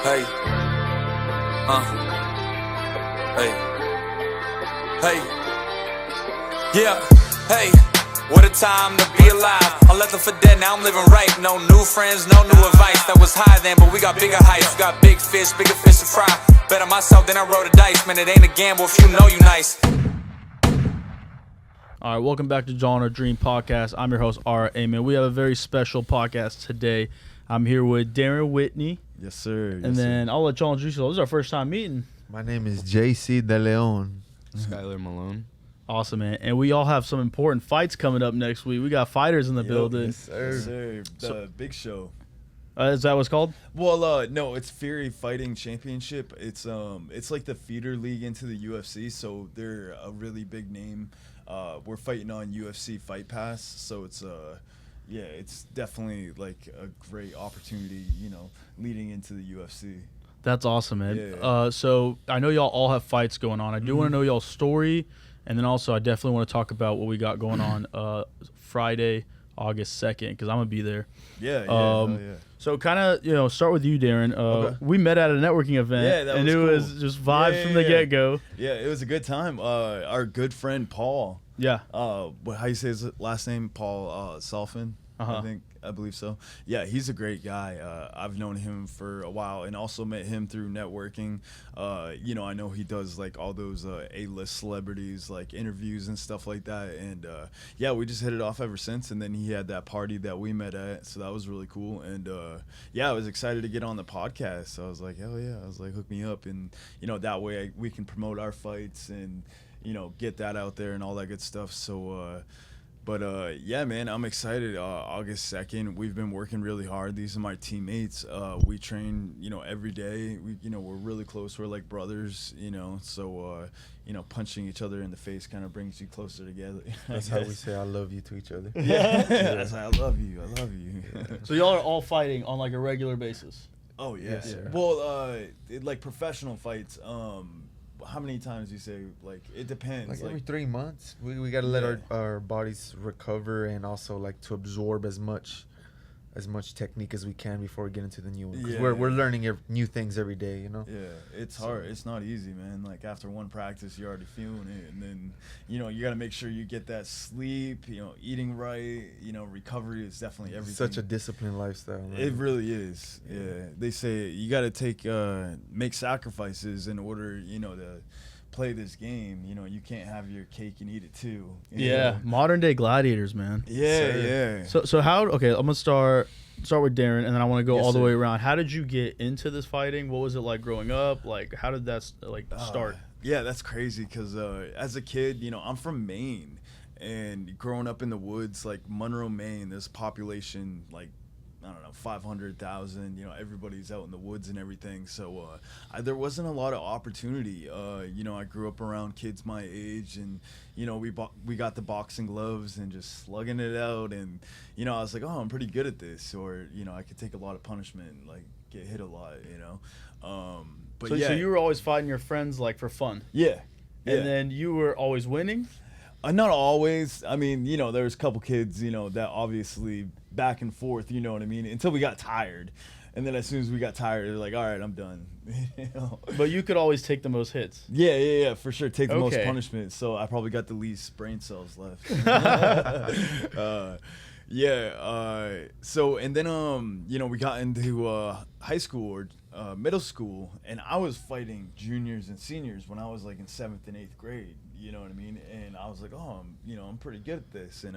Hey, hey, hey, yeah, hey, what a time to be alive. I left them for dead, now I'm living right. No new friends, no new advice. That was high then, but we got bigger heights. We got bigger fish to fry. Bet on myself, then I roll the dice. Man, it ain't a gamble if you know you nice. All right, welcome back to John or Dream Podcast. I'm your host, R.A. Man. We have a very special podcast today. I'm here with Darren Whitney. Yes, sir. And then I'll let John introduce you. This is our first time meeting. My name is JC De Leon. Skyler Malone. Awesome, man. And we all have some important fights coming up next week. We got fighters in the building. Yes, sir. Yes, sir. The big show. Is that what's called? Well, no, it's Fury Fighting Championship. It's like the feeder league into the UFC, so they're a really big name. We're fighting on UFC Fight Pass, so it's it's definitely like a great opportunity, leading into the UFC. That's awesome, man. Yeah. So I know y'all all have fights going on. I do want to know y'all's story, and then also I definitely want to talk about what we got going on Friday, August 2nd, because I'm going to be there. Yeah. So kind of, start with you, Darren. Okay. We met at a networking event, and it was just vibes from the get-go. Yeah, it was a good time. Our good friend Paul. Yeah. How you say his last name? Paul Salfin. I believe so. Yeah, he's a great guy. I've known him for a while and also met him through networking. I know he does like all those A-list celebrities, like interviews and stuff like that. And we just hit it off ever since. And then he had that party that we met at, so that was really cool. And I was excited to get on the podcast. So I was like, hell yeah! I was like, hook me up, and that way we can promote our fights and get that out there and all that good stuff. So. But man, I'm excited. August 2nd, we've been working really hard. These are my teammates. We train, every day. We're really close. We're like brothers, So, punching each other in the face kind of brings you closer together. That's how we say I love you to each other. Yeah, that's how I love you. I love you. So y'all are all fighting on like a regular basis? Oh, yeah. Yes, sir. Well, like professional fights, how many times do you say? Like, it depends. Like every 3 months, we got to let our bodies recover and also like to absorb as much technique as we can before we get into the new one. 'Cause we're learning new things every day, Yeah, it's hard. It's not easy, man. Like after one practice, you're already feeling it, and then you got to make sure you get that sleep. Eating right. Recovery is definitely everything. Such a disciplined lifestyle. Man. It really is. Yeah, they say you got to make sacrifices in order, to play this game. You can't have your cake and eat it too. Yeah, modern day gladiators, man. Yeah. So how? Okay, I'm gonna start with Darren, and then I want to go all the sir. way around. How did you get into this fighting? What was it like growing up? Like, how did that start? Yeah, that's crazy because as a kid, I'm from Maine, and growing up in the woods, like Monroe, Maine, there's population like, I don't know, 500,000. Everybody's out in the woods and everything. So there wasn't a lot of opportunity. I grew up around kids my age, and we got the boxing gloves and just slugging it out. And I was like, oh, I'm pretty good at this, or I could take a lot of punishment and like get hit a lot. But so you were always fighting your friends like for fun. Yeah. And then you were always winning. Not always. I mean, there was a couple kids, that obviously back and forth, you know what I mean, until we got tired. And then as soon as we got tired, they're like, all right, I'm done. But you could always take the most hits. Yeah, for sure. Take the most punishment. So I probably got the least brain cells left. So, and then, we got into high school or middle school, and I was fighting juniors and seniors when I was like in 7th and 8th grade. You know what I mean? And I was like, oh, I'm pretty good at this. And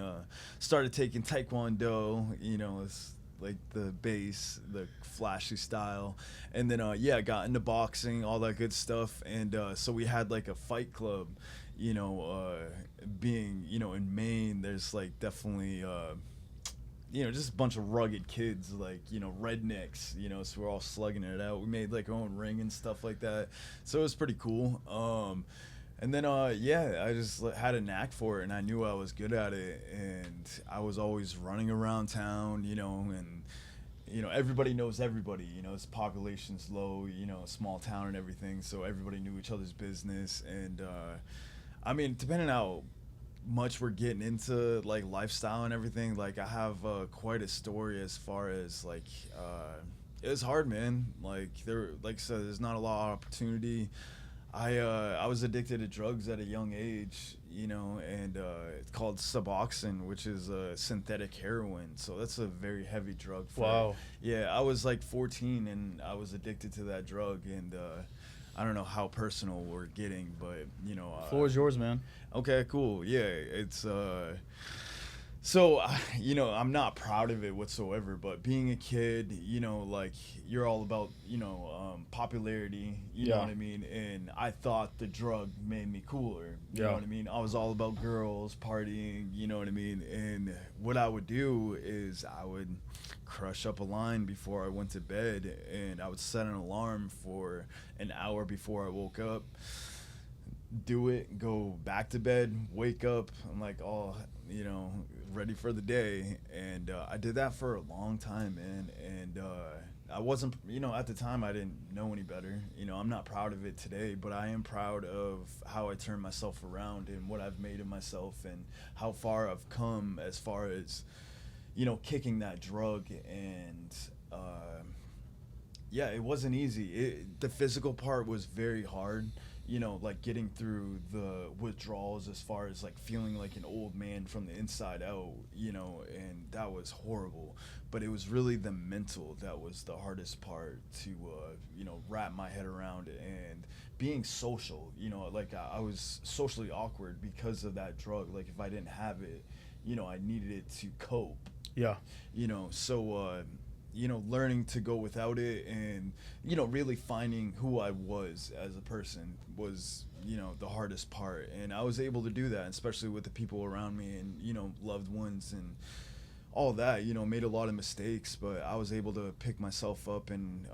started taking Taekwondo, it's like the base, the flashy style. And then, I got into boxing, all that good stuff. And so we had like a fight club, being, in Maine, there's like definitely, just a bunch of rugged kids, like, rednecks, so we're all slugging it out. We made like our own ring and stuff like that. So it was pretty cool. And then, I just had a knack for it, and I knew I was good at it, and I was always running around town, and, everybody knows everybody, its population's low, small town and everything, so everybody knew each other's business, and, I mean, depending on how much we're getting into, like, lifestyle and everything, like, I have quite a story as far as, like, It was hard, man. Like like I said, there's not a lot of opportunity. I was addicted to drugs at a young age, you know, and it's called Suboxone, which is synthetic heroin. So that's a very heavy drug. Wow. Yeah, I was like 14 and I was addicted to that drug, and I don't know how personal we're getting, but you know. Floor is yours, man. Okay, cool. Yeah, it's so, you know, I'm not proud of it whatsoever, but being a kid, you know, like, you're all about, you know, popularity, you know what I mean? And I thought the drug made me cooler, you know what I mean? I was all about girls, partying, you know what I mean? And what I would do is I would crush up a line before I went to bed, and I would set an alarm for an hour before I woke up. Do it, go back to bed, wake up, I'm like, oh, you know, ready for the day. And I did that for a long time, man. And I wasn't, you know, at the time I didn't know any better. You know, I'm not proud of it today, but I am proud of how I turned myself around and what I've made of myself and how far I've come as far as, you know, kicking that drug. And yeah, it wasn't easy. The physical part was very hard. You know, like getting through the withdrawals as far as like feeling like an old man from the inside out, you know, and that was horrible. But it was really the mental that was the hardest part to, you know, wrap my head around. And being social, you know, like I was socially awkward because of that drug. Like if I didn't have it, you know, I needed it to cope. Yeah. You know, so, you know, learning to go without it and, you know, really finding who I was as a person was, you know, the hardest part. And I was able to do that, especially with the people around me and, you know, loved ones and all that, you know, made a lot of mistakes, but I was able to pick myself up and,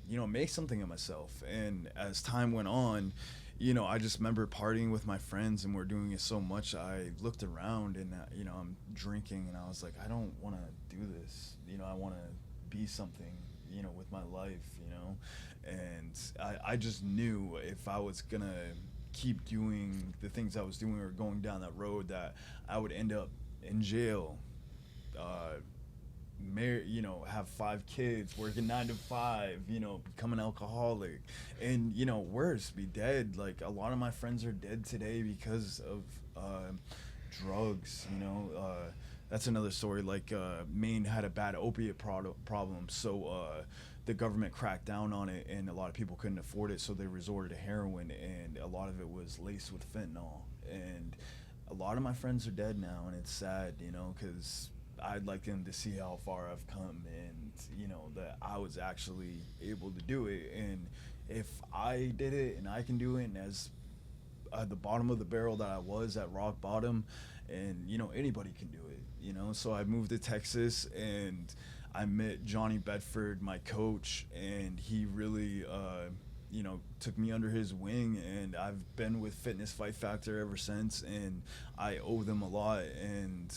you know, make something of myself. And as time went on, you know, I just remember partying with my friends and we're doing it so much. I looked around and, you know, I'm drinking and I was like, I don't want to do this. You know, I want to be something, you know, with my life, you know. And I just knew if I was going to keep doing the things I was doing or going down that road that I would end up in jail, you know, have 5 kids, working 9 to 5, you know, become an alcoholic, and, you know, worse, be dead. Like a lot of my friends are dead today because of drugs, you know. That's another story. Like Maine had a bad opiate problem, so the government cracked down on it, and a lot of people couldn't afford it, so they resorted to heroin, and a lot of it was laced with fentanyl. And a lot of my friends are dead now, and it's sad, you know, because I'd like them to see how far I've come and, you know, that I was actually able to do it. And if I did it and I can do it, and as at the bottom of the barrel that I was at rock bottom, and, you know, anybody can do it, you know. So I moved to Texas and I met Johnny Bedford, my coach, and he really, you know, took me under his wing, and I've been with Fitness Fight Factor ever since, and I owe them a lot. And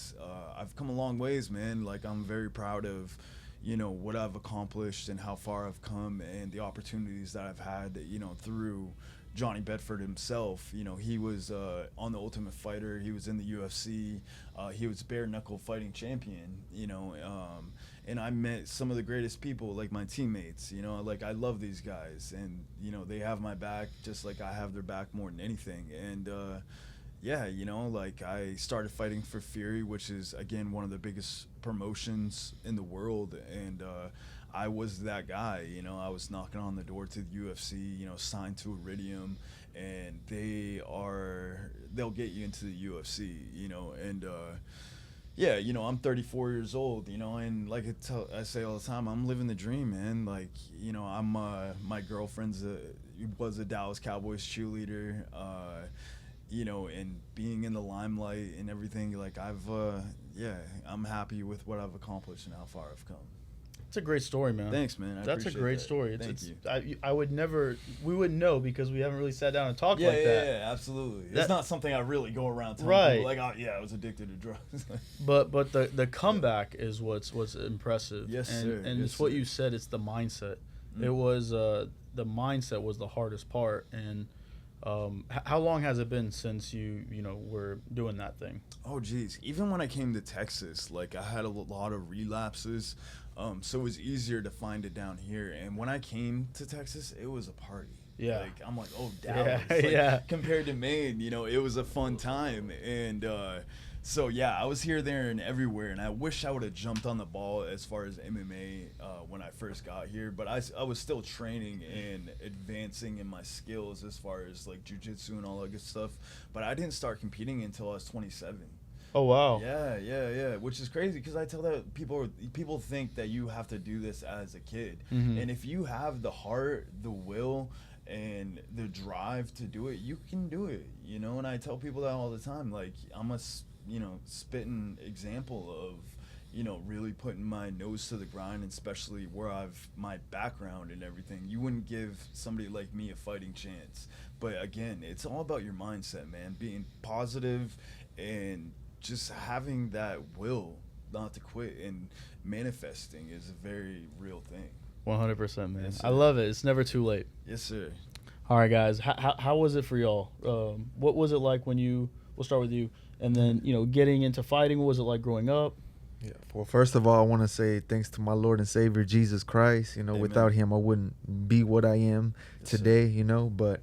I've come a long ways, man. Like, I'm very proud of, you know, what I've accomplished and how far I've come and the opportunities that I've had, you know, through Johnny Bedford himself. You know, he was on The Ultimate Fighter. He was in the UFC. He was bare knuckle fighting champion, you know, and I met some of the greatest people, like my teammates, you know. Like, I love these guys, and, you know, they have my back just like I have their back more than anything. And yeah, you know, like, I started fighting for Fury, which is, again, one of the biggest promotions in the world, and I was that guy, you know. I was knocking on the door to the UFC, you know, signed to Iridium, and they'll get you into the UFC, you know. And yeah, you know, I'm 34 years old, you know, and like I say all the time, I'm living the dream, man. Like, you know, I'm my girlfriend's was a Dallas Cowboys cheerleader, you know, and being in the limelight and everything. Like, I'm happy with what I've accomplished and how far I've come. It's a great story, man. Thanks, man. That's a great story. Thank you. I would never, we wouldn't know because we haven't really sat down and talked like that. Yeah, absolutely. It's not something I really go around telling people, like, oh, yeah, I was addicted to drugs. but the comeback is what's impressive. Yes, sir. And it's what you said. It's the mindset. It was the mindset was the hardest part, and How long has it been since you were doing that thing? Oh, geez. Even when I came to Texas, like, I had a lot of relapses, so it was easier to find it down here. And when I came to Texas, it was a party. Yeah. Like, I'm like, oh, Dallas. Yeah, Like, yeah. compared to Maine, it was a fun time. And so, yeah, I was here, there, and everywhere. And I wish I would have jumped on the ball as far as MMA when I first got here. But I was still training and advancing in my skills as far as, like, jiu-jitsu and all that good stuff. But I didn't start competing until I was 27. Oh, wow. Yeah, which is crazy because I tell that people think that you have to do this as a kid. Mm-hmm. And if you have the heart, the will, and the drive to do it, you can do it, and I tell people that all the time. Like, I'm a spitting example of really putting my nose to the grind, and especially where my background and everything. You wouldn't give somebody like me a fighting chance. But again, it's all about your mindset, man. Being positive and just having that will not to quit, and manifesting is a very real thing. 100%, man. Yes, I love it. It's never too late. Yes, sir. All right, guys. How was it for y'all? What was it like we'll start with you, and then getting into fighting? What was it like growing up? Yeah. Well, first of all, I want to say thanks to my Lord and Savior Jesus Christ. Amen. Without Him, I wouldn't be what I am today. But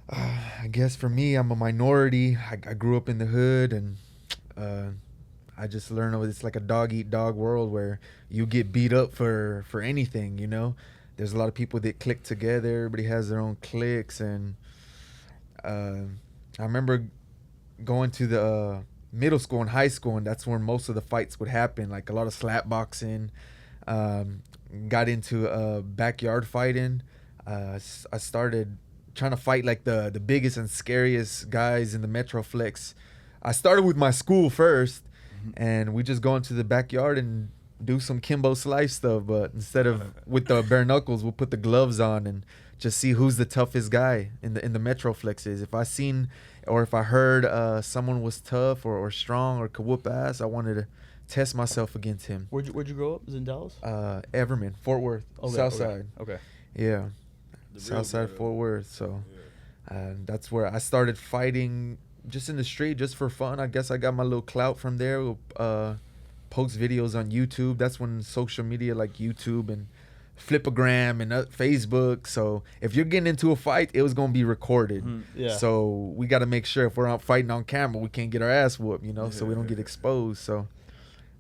I guess for me, I'm a minority. I grew up in the hood, and I just learned it's like a dog-eat-dog world where you get beat up for anything. There's a lot of people that click together. Everybody has their own cliques, and I remember going to the middle school and high school, and that's where most of the fights would happen, like a lot of slap boxing. Got into backyard fighting. I started trying to fight like the biggest and scariest guys in the Metroflex. I started with my school first, and we just go into the backyard and do some Kimbo Slice stuff, but instead of with the bare knuckles, we'll put the gloves on and just see who's the toughest guy in the Metroflexes. If I seen or if I heard someone was tough or strong or could whoop ass, I wanted to test myself against him. Where'd you grow up? Was it in Dallas? Everman, Fort Worth, Southside. Okay. Yeah, Southside, Fort Worth. So that's where I started fighting, just in the street, just for fun. I guess I got my little clout from there. Post videos on YouTube. That's when social media like YouTube and Flipagram and Facebook. So if you're getting into a fight, it was gonna be recorded. Yeah. So we got to make sure if we're out fighting on camera, we can't get our ass whooped, so we don't get exposed. So,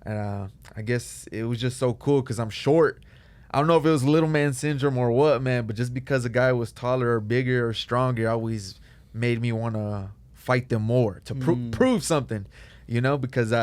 and I guess it was just so cool because I'm short. I don't know if it was little man syndrome or what, man, but just because a guy was taller or bigger or stronger, always made me want to fight them more to prove something, because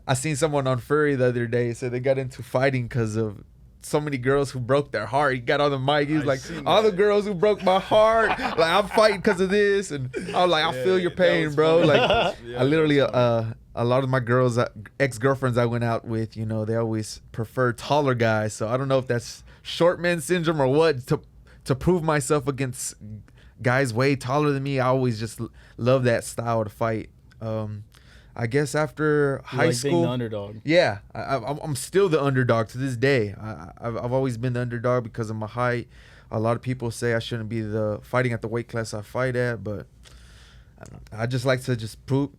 I seen someone on Furry the other day said they got into fighting because of so many girls who broke their heart. He got on the mic. He was like, all the girls who broke my heart, like, I'm fighting because of this. And I was like, I feel your pain, bro. Funny. Like, I literally, a lot of my girls, ex-girlfriends I went out with, they always prefer taller guys. So I don't know if that's short man syndrome or what, to prove myself against guys way taller than me. I always just love that style to fight. I guess after high school, being the underdog. Yeah, I'm still the underdog to this day. I've always been the underdog because of my height. A lot of people say I shouldn't be fighting at the weight class I fight at, but I just like to just prove,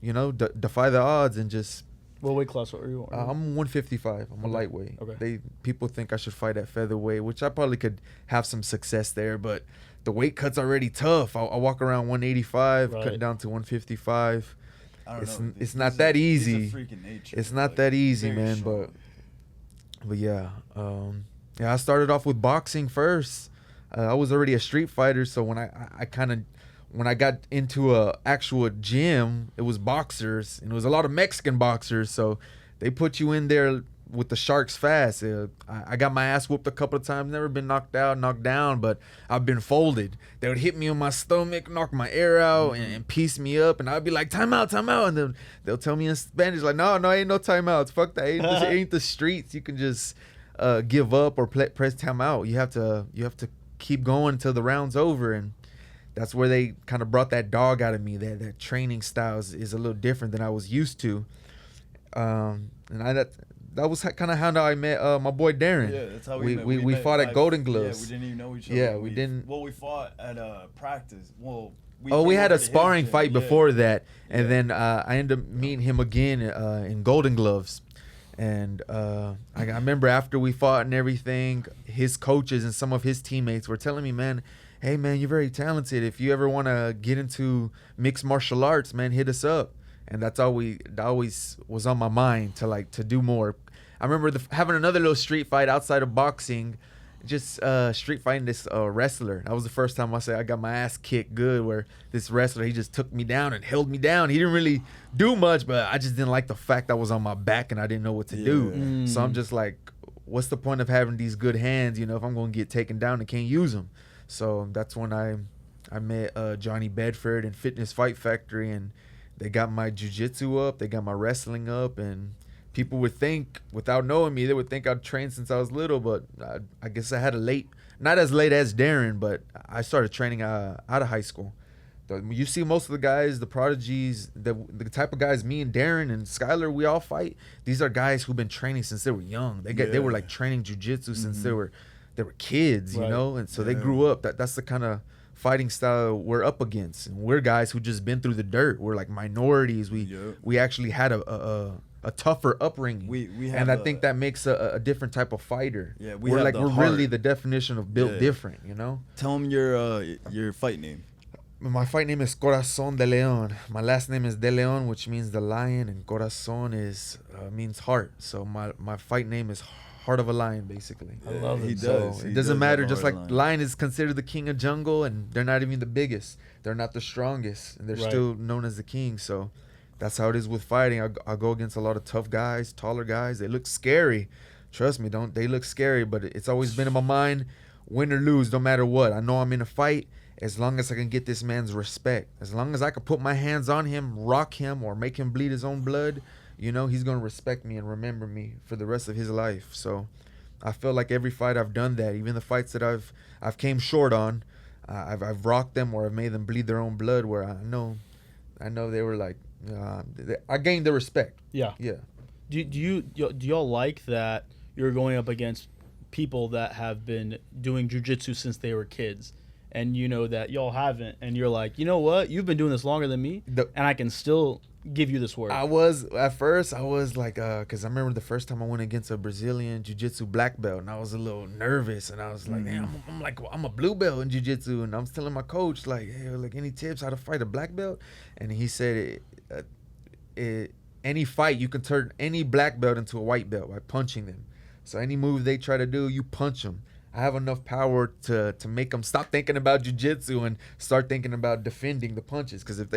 defy the odds and just. What weight class are you on? I'm 155. I'm a lightweight. Okay. People think I should fight at featherweight, which I probably could have some success there, but the weight cut's already tough. I walk around 185, cut down to 155. It's not that easy. It's not that easy, man. But yeah, I started off with boxing first. I was already a street fighter, so when I got into a actual gym, it was boxers, and it was a lot of Mexican boxers. So they put you in there with the sharks fast. I got my ass whooped a couple of times. Never been knocked down, but I've been folded. They would hit me on my stomach, knock my air out, and piece me up. And I'd be like, time out. And then they'll tell me in Spanish, like, no, ain't no timeouts. Fuck that. Ain't the streets. You can just give up or press time out. You have to keep going until the round's over. And that's where they kind of brought that dog out of me. That training style is a little different than I was used to. And that was kind of how I met my boy Darren. Yeah, that's how we met. we fought at Golden Gloves. Yeah, we didn't even know each other. Yeah, we didn't. Well, we fought at practice. Well, we had a sparring fight before that, and Yeah. then I ended up meeting him again in Golden Gloves. And I remember after we fought and everything, his coaches and some of his teammates were telling me, man, hey, man, you're very talented. If you ever want to get into mixed martial arts, man, hit us up. And that always was on my mind to do more. I remember having another little street fight outside of boxing, just street fighting this wrestler. That was the first time I got my ass kicked good, where this wrestler, he just took me down and held me down. He didn't really do much, but I just didn't like the fact I was on my back and I didn't know what to do. So I'm just like, what's the point of having these good hands, if I'm going to get taken down and can't use them? So that's when I met Johnny Bedford and Fitness Fight Factory, and they got my jiu-jitsu up, they got my wrestling up, and people would think, without knowing me, they would think I'd trained since I was little, but I guess I had not as late as Darren, but I started training out of high school. You see most of the guys, the prodigies, the type of guys me and Darren and Skyler, we all fight. These are guys who've been training since they were young. They were like training jiu-jitsu since they were kids, Right. And so they grew up. That's the kind of fighting style we're up against. And we're guys who just been through the dirt. We're like minorities. We actually had a tougher upbringing. And I think that makes a different type of fighter. Yeah, we're really the definition of built different, Tell them your fight name. My fight name is Corazón de León. My last name is De León, which means the lion, and Corazón means heart. So my fight name is Heart of a Lion, basically. I love it. It doesn't matter. Just like lion is considered the king of jungle, and they're not even the biggest. They're not the strongest, and they're still known as the king. So that's how it is with fighting. I go against a lot of tough guys, taller guys. They look scary. Trust me, they look scary, but it's always been in my mind, win or lose, no matter what. I know I'm in a fight. As long as I can get this man's respect, as long as I can put my hands on him, rock him, or make him bleed his own blood, he's going to respect me and remember me for the rest of his life. So I feel like every fight I've done that. Even the fights that I've came short on, I've rocked them or I've made them bleed their own blood, where I know they were like, I gained their respect. Yeah. Do y'all like that you're going up against people that have been doing jiu-jitsu since they were kids? And that y'all haven't, and you're like, you know what? You've been doing this longer than me, and I can still give you this work. At first I was like, because I remember the first time I went against a Brazilian jiu-jitsu black belt, and I was a little nervous, and I was like, damn, I'm a blue belt in jiu-jitsu, and I was telling my coach, like, hey, any tips how to fight a black belt? And he said, any fight, you can turn any black belt into a white belt by punching them. So any move they try to do, you punch them. I have enough power to make them stop thinking about jiu-jitsu and start thinking about defending the punches. Because if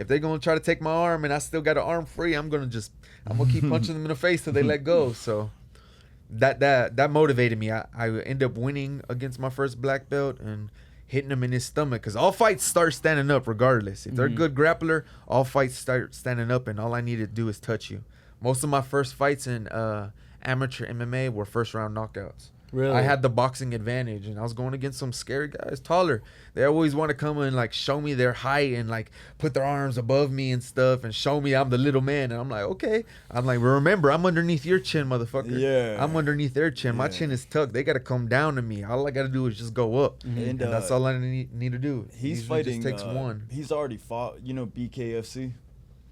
they're gonna try to take my arm and I still got an arm free, I'm gonna keep punching them in the face till they let go. So that motivated me. I ended up winning against my first black belt and hitting him in his stomach. Because all fights start standing up regardless. If they're a good grappler, all fights start standing up, and all I need to do is touch you. Most of my first fights in amateur MMA were first round knockouts. Really? I had the boxing advantage, and I was going against some scary guys, taller. They always want to come and like show me their height and like put their arms above me and stuff and show me I'm the little man. And I'm like, okay. I'm like, well, remember, I'm underneath your chin, motherfucker. Yeah. I'm underneath their chin. My chin is tucked. They got to come down to me. All I got to do is just go up. And that's all I need to do. He's Usually fighting. just takes one. He's already fought. BKFC.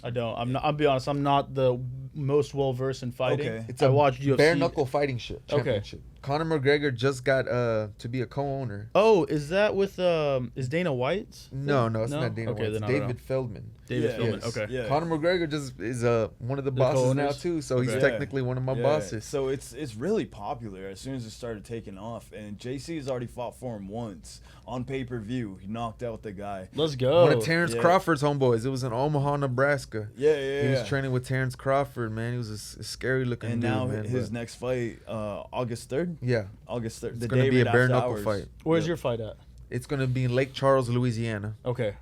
I don't. I'll be honest. I'm not the most well versed in fighting. Okay. It's I a watched UFC. bare knuckle fighting championship. Conor McGregor just got to be a co-owner. Oh, is that with is Dana White's? No, it's No? not Dana Okay, White. It's then I don't David know. Feldman. David Yeah. Feldman. Yes. Okay. Yeah. Conor McGregor just is one of the The bosses now co-owners? too, so he's Okay. technically one of my bosses. So it's really popular as soon as it started taking off. And JC has already fought for him once on pay-per-view. He knocked out the guy. Let's go. One of Terrence Yeah. Crawford's homeboys. It was in Omaha, Nebraska. Yeah. He was training with Terrence Crawford, man. He was a scary looking And dude, now man. his but- next fight, August 3rd. yeah, August 3rd. it's gonna be a bare knuckle fight. Where's Yeah. your fight at? It's gonna be in Lake Charles, Louisiana. Okay.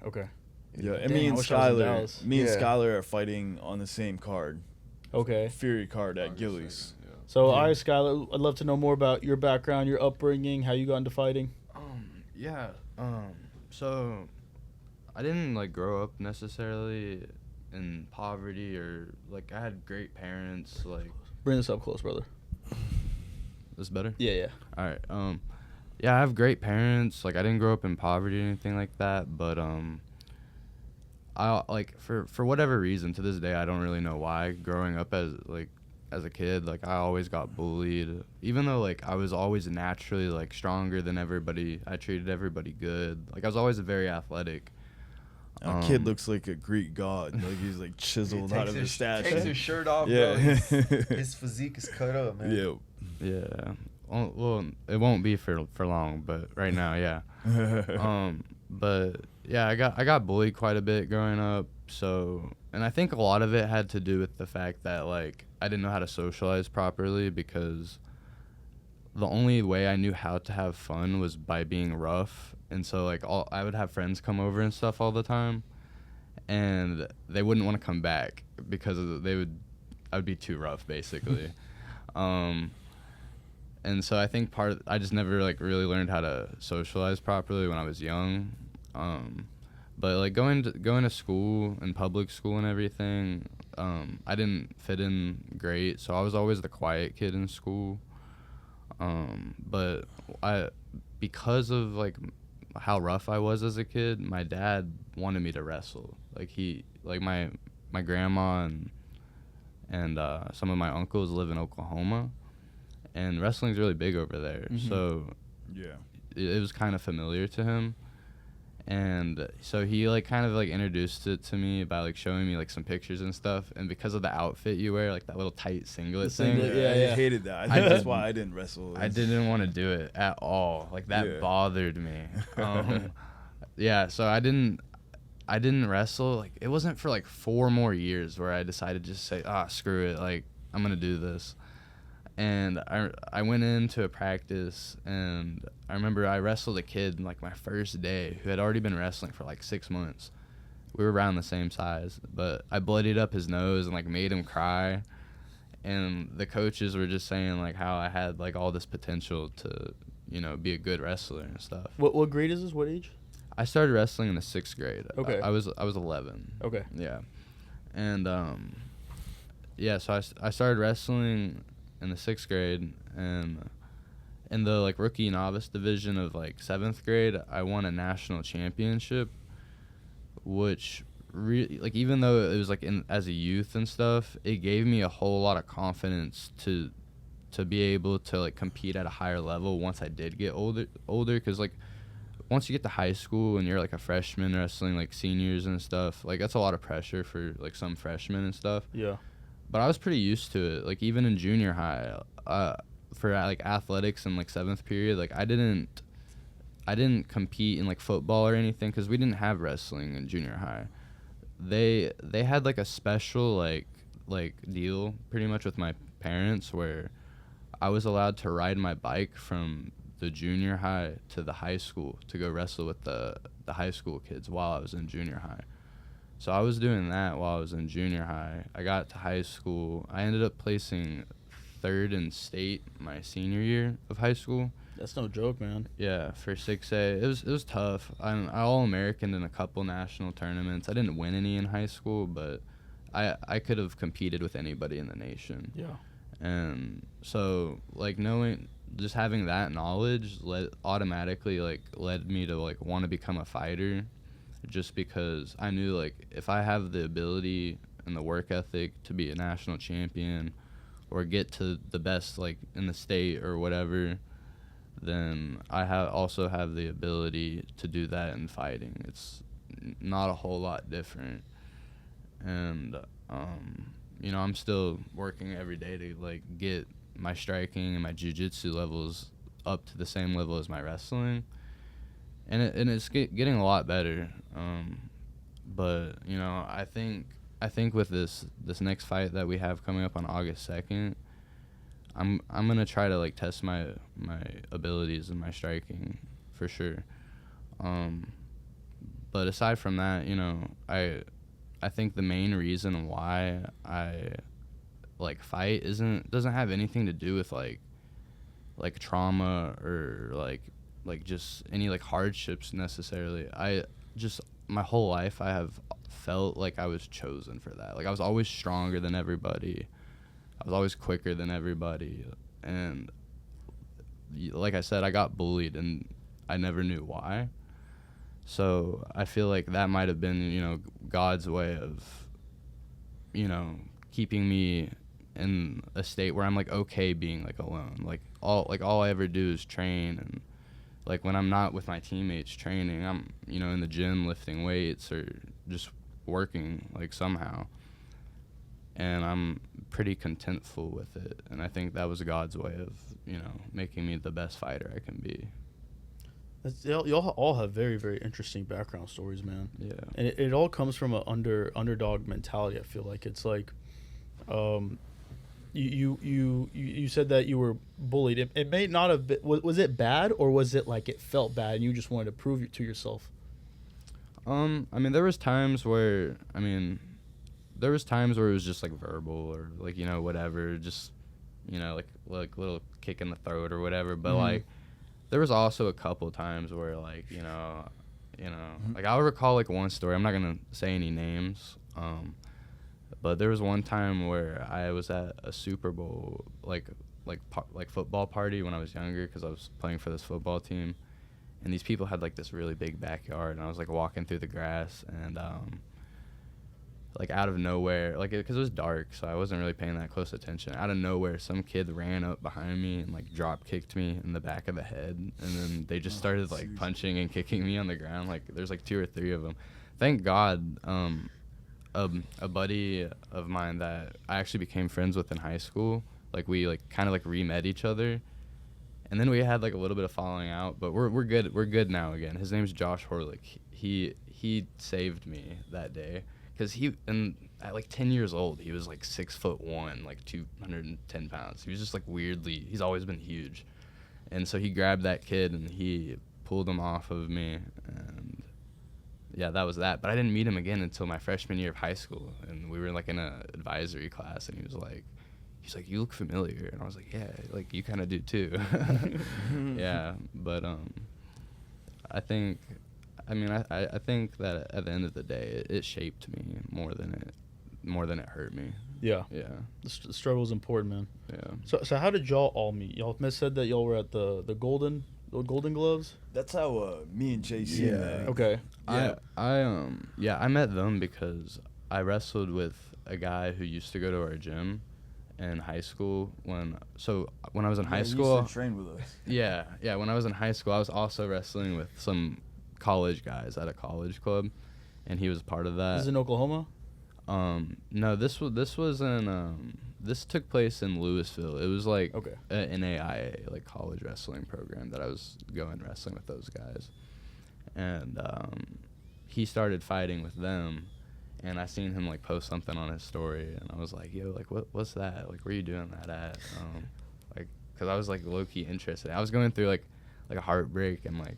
Yeah, and Dang, me I and wish I was in Skyler, Dallas. me and Yeah. Skyler are fighting on the same card, Okay. Fury card at Gillies. So, all right, Skylar, I'd love to know more about your background, your upbringing, how you got into fighting. So I didn't grow up necessarily in poverty, or I had great parents. Bring this up close, brother. This better? Yeah. All right. Yeah, I have great parents. Like, I didn't grow up in poverty or anything like that, but I like for whatever reason to this day I don't really know why. Growing up as a kid, like I always got bullied, even though like I was always naturally like stronger than everybody. I treated everybody good. Like I was always very athletic. That kid looks like a Greek god. Like he's like chiseled out of his statue. Takes his shirt off, Yeah. bro. His physique is cut up, man. Yeah. Yeah. Well, it won't be for long, but right now, yeah. But yeah, I got bullied quite a bit growing up. So, and I think a lot of it had to do with the fact that like I didn't know how to socialize properly, because the only way I knew how to have fun was by being rough. And so like I would have friends come over and stuff all the time, and they wouldn't want to come back because I would be too rough basically. And so I think I just never like really learned how to socialize properly when I was young. But like going to school and public school and everything, I didn't fit in great, so I was always the quiet kid in school. But because of like how rough I was as a kid, my dad wanted me to wrestle. Like my grandma and some of my uncles live in Oklahoma, and wrestling's really big over there. Mm-hmm. So Yeah. it was kind of familiar to him. And so he like kind of like introduced it to me by like showing me like some pictures and stuff. And because of the outfit you wear, like that little tight singlet thing, I hated that. I That's did- why I didn't wrestle. I didn't want to do it at all. Like that Yeah. bothered me. Yeah, so I didn't wrestle. Like it wasn't for like 4 more years where I decided to just say, screw it, like I'm gonna do this. And I went into a practice, and I remember I wrestled a kid like my first day who had already been wrestling for like 6 months. We were around the same size, but I bloodied up his nose and like made him cry. And the coaches were just saying like how I had like all this potential to, be a good wrestler and stuff. What grade is this? What age? I started wrestling in the 6th grade. Okay. I was 11. Okay. Yeah. And so I started wrestling in the 6th grade, and in the like rookie novice division of like 7th grade, I won a national championship, which like even though it was like as a youth and stuff, it gave me a whole lot of confidence to be able to like compete at a higher level once I did get older, because like once you get to high school and you're like a freshman wrestling like seniors and stuff, like that's a lot of pressure for like some freshmen and stuff. Yeah. But I was pretty used to it. Like even in junior high, for like athletics in like 7th period, like I didn't compete in like football or anything because we didn't have wrestling in junior high. They had like a special like deal pretty much with my parents where I was allowed to ride my bike from the junior high to the high school to go wrestle with the high school kids while I was in junior high. So I was doing that while I was in junior high. I got to high school. I ended up placing 3rd in state my senior year of high school. That's no joke, man. Yeah, for 6A. It was tough. I All-American in a couple national tournaments. I didn't win any in high school, but I could have competed with anybody in the nation. Yeah. And so like just having that knowledge automatically led me to like want to become a fighter. Just because I knew, like, if I have the ability and the work ethic to be a national champion or get to the best, like, in the state or whatever, then I also have the ability to do that in fighting. It's not a whole lot different. And, I'm still working every day to, like, get my striking and my jiu-jitsu levels up to the same level as my wrestling. And it's getting a lot better, but I think with this next fight that we have coming up on August 2nd, I'm gonna try to like test my abilities and my striking for sure. But aside from that, I think the main reason why I like fight doesn't have anything to do with like trauma or like just any like hardships necessarily. My whole life I have felt like I was chosen for that. Like I was always stronger than everybody. I was always quicker than everybody, and like I said, I got bullied, and I never knew why. So I feel like that might have been, you know, God's way of, you know, keeping me in a state where I'm like okay being like alone. Like all I ever do is train, and like when I'm not with my teammates training, I'm, you know, in the gym lifting weights or just working like somehow. And I'm pretty contentful with it. And I think that was God's way of, you know, making me the best fighter I can be. Y'all all have very, very interesting background stories, man. Yeah. And it all comes from an underdog mentality. I feel like it's like, you said that you were bullied. It may not have been. Was it bad, or was it like it felt bad and you just wanted to prove it to yourself? I mean, there was times where it was just like verbal or like, you know, whatever, just, you know, like little kick in the throat or whatever. But like, there was also a couple times where like, you know, like I'll recall like one story. I'm not gonna say any names. But there was one time where I was at a Super Bowl like football party when I was younger, because I was playing for this football team, and these people had like this really big backyard, and I was like walking through the grass, and like out of nowhere, like because it was dark, so I wasn't really paying that close attention. Out of nowhere, some kid ran up behind me and like drop kicked me in the back of the head, and then they just started like punching and kicking me on the ground. Like there's like 2 or 3 of them. Thank God. A buddy of mine that I actually became friends with in high school, like we like kind of like re-met each other, and then we had like a little bit of falling out, but we're good now again. His name's Josh Horlick. He saved me that day, because at like 10 years old he was like 6'1", like 210 pounds. He was just like weirdly, he's always been huge, and so he grabbed that kid and he pulled him off of me, and yeah, that was that. But I didn't meet him again until my freshman year of high school, and we were like in a advisory class, and he's like, you look familiar, and I was like, yeah, like you kind of do too. Yeah, but I think that at the end of the day, it shaped me more than it hurt me. Yeah. Yeah. The struggle is important, man. Yeah. So how did y'all all meet? Y'all said that y'all were at the Golden Gloves. That's how me and JC met. Okay. Yeah. I met them because I wrestled with a guy who used to go to our gym in high school. When I was in high school, he used to train with us. Yeah. When I was in high school, I was also wrestling with some college guys at a college club, and he was part of that. This is in Oklahoma? No, this was in this took place in Louisville. It was like an AIA, like college wrestling program, that I was going wrestling with those guys. And he started fighting with them, and I seen him like post something on his story, and I was like, yo, like what's that? Like, where you doing that at? Like, cause I was like low key interested. I was going through like a heartbreak, and like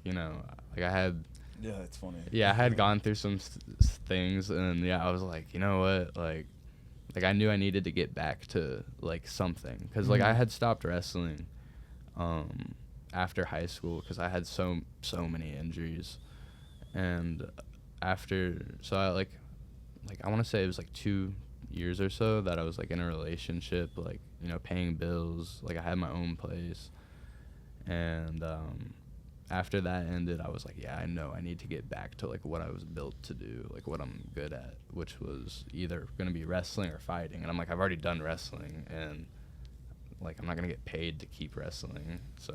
you know, like I had. Yeah, it's funny. Yeah, I had gone through some things, and yeah, I was like, you know what, like I knew I needed to get back to like something, because like I had stopped wrestling after high school because I had so many injuries, and so I want to say it was like 2 years or so that I was like in a relationship, like, you know, paying bills, like I had my own place, and after that ended, I was like, yeah, I know I need to get back to like what I was built to do, like what I'm good at, which was either going to be wrestling or fighting. And I'm like, I've already done wrestling, and like I'm not going to get paid to keep wrestling. So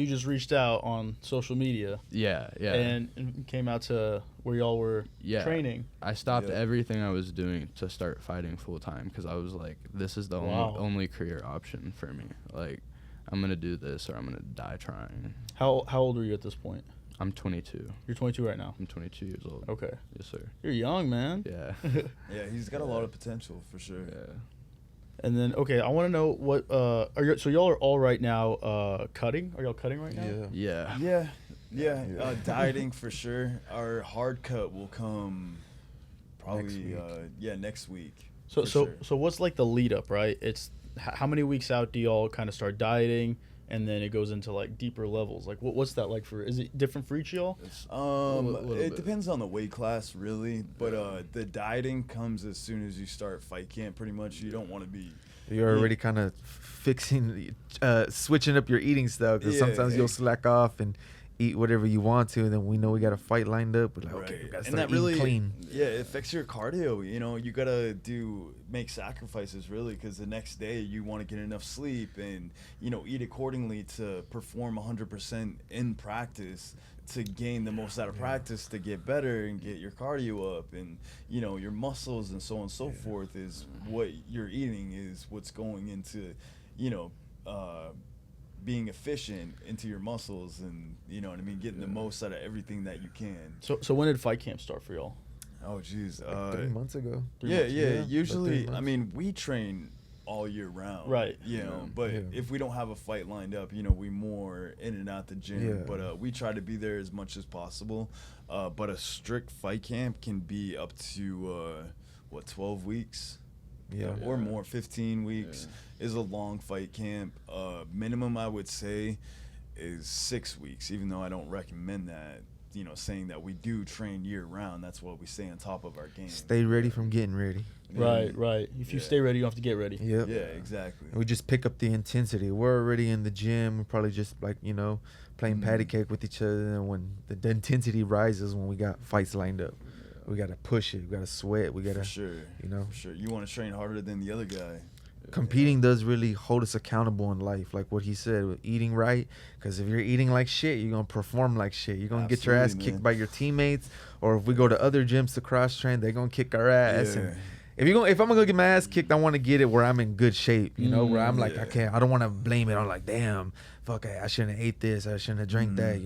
you just reached out on social media. Yeah. And came out to where y'all were training. I stopped everything I was doing to start fighting full time, because I was like, this is the only career option for me. Like, I'm going to do this or I'm going to die trying. How old are you at this point? I'm 22. You're 22 right now? I'm 22 years old. Okay. Yes, sir. You're young, man. Yeah. Yeah, he's got a lot of potential for sure. Yeah. And then, okay, I want to know what, so y'all are all right now cutting? Are y'all cutting right now? Yeah. Yeah. Dieting for sure. Our hard cut will come probably next week. So what's like the lead up, right? It's how many weeks out do y'all kind of start dieting, and then it goes into like deeper levels? Like what's that like is it different for each y'all? It depends on the weight class, really, but the dieting comes as soon as you start fight camp. Pretty much, you don't want to be You're already kind of fixing, switching up your eating style, because sometimes you'll slack off and eat whatever you want to, and then we know we got a fight lined up. We're like, okay, we gotta start eating clean. Yeah, it affects your cardio. You know, you gotta make sacrifices really, because the next day you want to get enough sleep and eat accordingly to perform 100% in practice, to gain the most out of practice, to get better and get your cardio up, and your muscles and so on and so forth. Is what you're eating is what's going into being efficient into your muscles, and getting the most out of everything that you can. So when did fight camp start for y'all? Oh geez, 3 months ago. Usually, I mean, we train all year round, right? But if we don't have a fight lined up, we more in and out the gym. But we try to be there as much as possible. But a strict fight camp can be up to 12 weeks. Or more. 15 weeks is a long fight camp. Minimum, I would say, is 6 weeks, even though I don't recommend that. Saying that we do train year round, that's what we stay on top of our game. Stay ready from getting ready. Right. If you stay ready, you don't have to get ready. Yeah, exactly. And we just pick up the intensity. We're already in the gym. We're probably just playing patty cake with each other. And when the intensity rises, when we got fights lined up, we got to push it. We got to sweat. We got to, For sure. You want to train harder than the other guy. Competing does really hold us accountable in life, like what he said, with eating right. Because if you're eating like shit, you're going to perform like shit. You're going to get your ass kicked by your teammates. Or if we go to other gyms to cross train, they're going to kick our ass. And if I'm gonna get my ass kicked, I want to get it where I'm in good shape, where I'm like, I don't want to blame it on like, damn, fuck, I shouldn't have ate this, I shouldn't have drank that,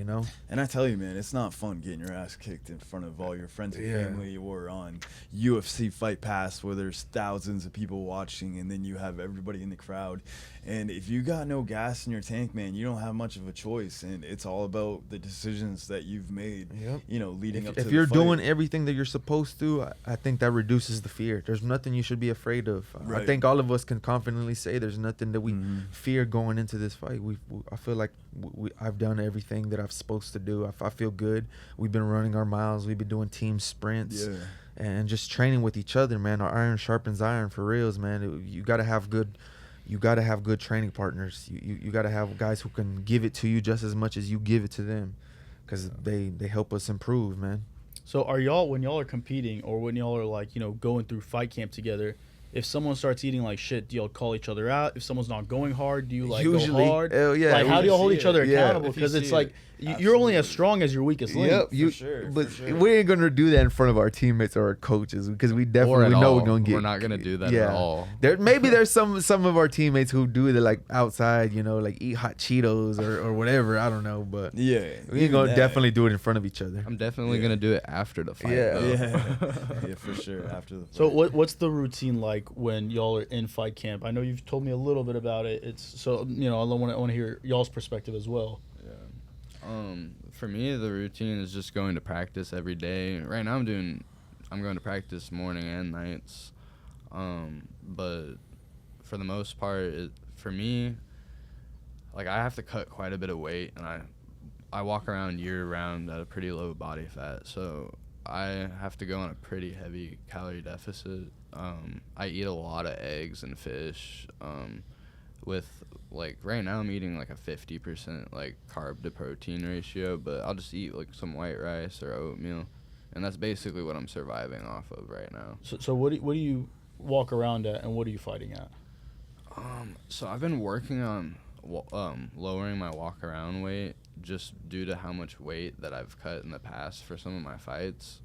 And I tell you, man, it's not fun getting your ass kicked in front of all your friends and family, or on UFC Fight Pass where there's thousands of people watching, and then you have everybody in the crowd. And if you got no gas in your tank, man, you don't have much of a choice, and it's all about the decisions that you've made, leading up to the fight. If you're doing everything that you're supposed to, I think that reduces the fear. There's nothing you should be afraid of. I think all of us can confidently say there's nothing that we fear going into this fight. I feel like I've done everything that I'm supposed to do. I feel good. We've been running our miles. We've been doing team sprints and just training with each other, man. Our iron sharpens iron for reals, man. You got to have good training partners. You got to have guys who can give it to you just as much as you give it to them, because they help us improve, man. So when y'all are competing, or when y'all are going through fight camp together, if someone starts eating like shit, do y'all call each other out? If someone's not going hard, do you Usually, go hard? How do y'all hold each other accountable? Because it's like you're only as strong as your weakest link. For sure. We ain't gonna do that in front of our teammates or our coaches, because we definitely know we're gonna get. We're not gonna do that at all. There's some of our teammates who do it like outside, like eat hot Cheetos or whatever. I don't know, but we ain't gonna definitely do it in front of each other. I'm definitely gonna do it after the fight. Yeah, for sure. After the fight. So what's the routine like when y'all are in fight camp? I know you've told me a little bit about it. I want to hear y'all's perspective as well. For me, the routine is just going to practice every day. Right now, I'm going to practice morning and nights. But for the most part, for me, I have to cut quite a bit of weight, and I walk around year round at a pretty low body fat, so I have to go on a pretty heavy calorie deficit. I eat a lot of eggs and fish. With right now I'm eating a 50% carb to protein ratio, but I'll just eat some white rice or oatmeal, and that's basically what I'm surviving off of right now. So what do you walk around at, and what are you fighting at? So I've been working on lowering my walk around weight, just due to how much weight that I've cut in the past for some of my fights.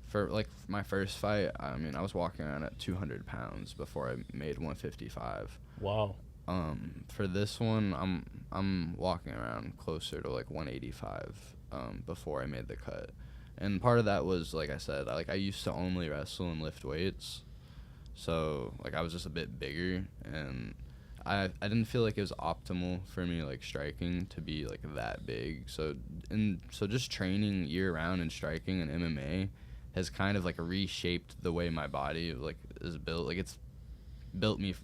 For my first fight, I was walking around at 200 pounds before I made 155. Wow. For this one, I'm walking around closer to 185 before I made the cut, and part of that was, like I said, I used to only wrestle and lift weights, so I was just a bit bigger, and I didn't feel like it was optimal for me striking to be that big. So just training year round and striking and MMA has kind of reshaped the way my body is built. It's built me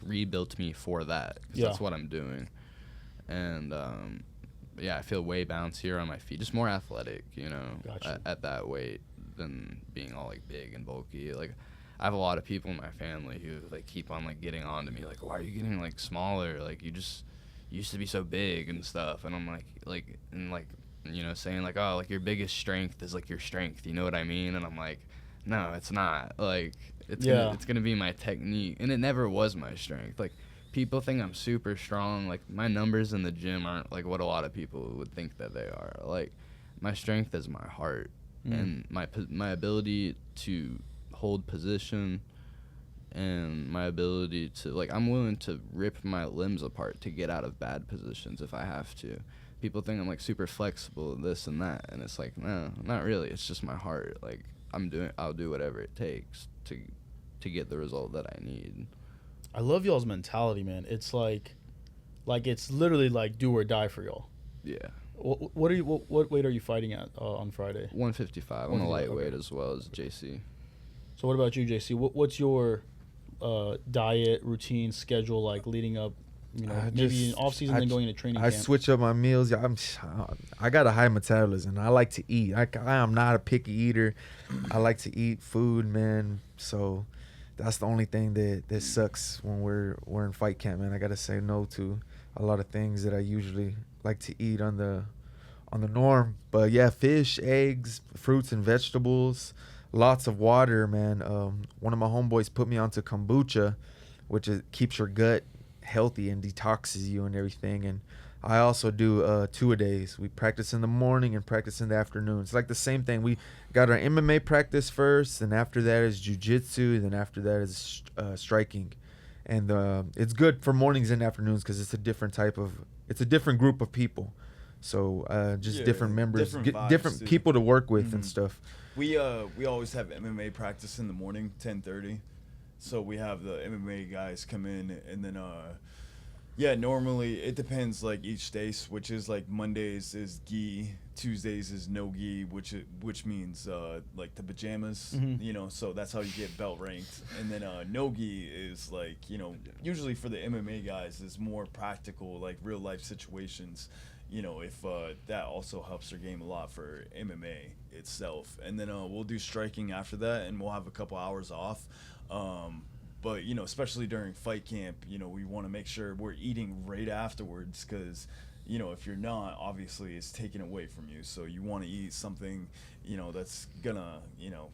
rebuilt me for that, because that's what I'm doing. And I feel way bouncier on my feet, just more athletic, Gotcha. at that weight than being all big and bulky. I have a lot of people in my family who like keep on like getting on to me like, why are you getting like smaller? Like you used to be so big and stuff. And I'm like you know, saying like, oh, like your biggest strength is like your strength. You know what I mean? And I'm like, no, it's not. Like it's gonna be my technique, and it never was my strength. Like people think I'm super strong. Like my numbers in the gym aren't like what a lot of people would think that they are. Like my strength is my heart and my ability to hold position, and my ability to like, I'm willing to rip my limbs apart to get out of bad positions if I have to. People think I'm like super flexible, this and that, and it's like, no, not really. It's just my heart. Like I'll do whatever it takes to get the result that I need. I love y'all's mentality, man. It's like it's literally like do or die for y'all. Yeah. What weight are you fighting at on Friday? 155. I'm a lightweight as well as JC. So what about you, JC? What's your diet routine schedule like leading up? You know, maybe in off season, then going into training camp. I switch up my meals. I got a high metabolism. I like to eat. I am not a picky eater. I like to eat food, man. So that's the only thing that sucks when we're in fight camp, man. I gotta say no to a lot of things that I usually like to eat on the norm. But yeah, fish, eggs, fruits and vegetables, lots of water, man. One of my homeboys put me onto kombucha, which keeps your gut healthy and detoxes you and everything. And I also do 2-a-days. We practice in the morning and practice in the afternoon. It's like the same thing. We got our MMA practice first, and after that is jiu-jitsu, then after that is striking. And it's good for mornings and afternoons because it's a different group of people. So just different members, different people to work with and stuff. We always have MMA practice in the morning, 10:30. So we have the MMA guys come in, and then normally it depends, like each day, which is like Mondays is gi, Tuesdays is no gi, which means like the pajamas, you know. So that's how you get belt ranked. And then no gi is like, you know, usually for the MMA guys is more practical, like real life situations. You know, if that also helps their game a lot for MMA itself. And then we'll do striking after that, and we'll have a couple hours off. But, you know, especially during fight camp, you know, we want to make sure we're eating right afterwards because, you know, if you're not, obviously it's taken away from you. So you want to eat something, you know, that's going to, you know,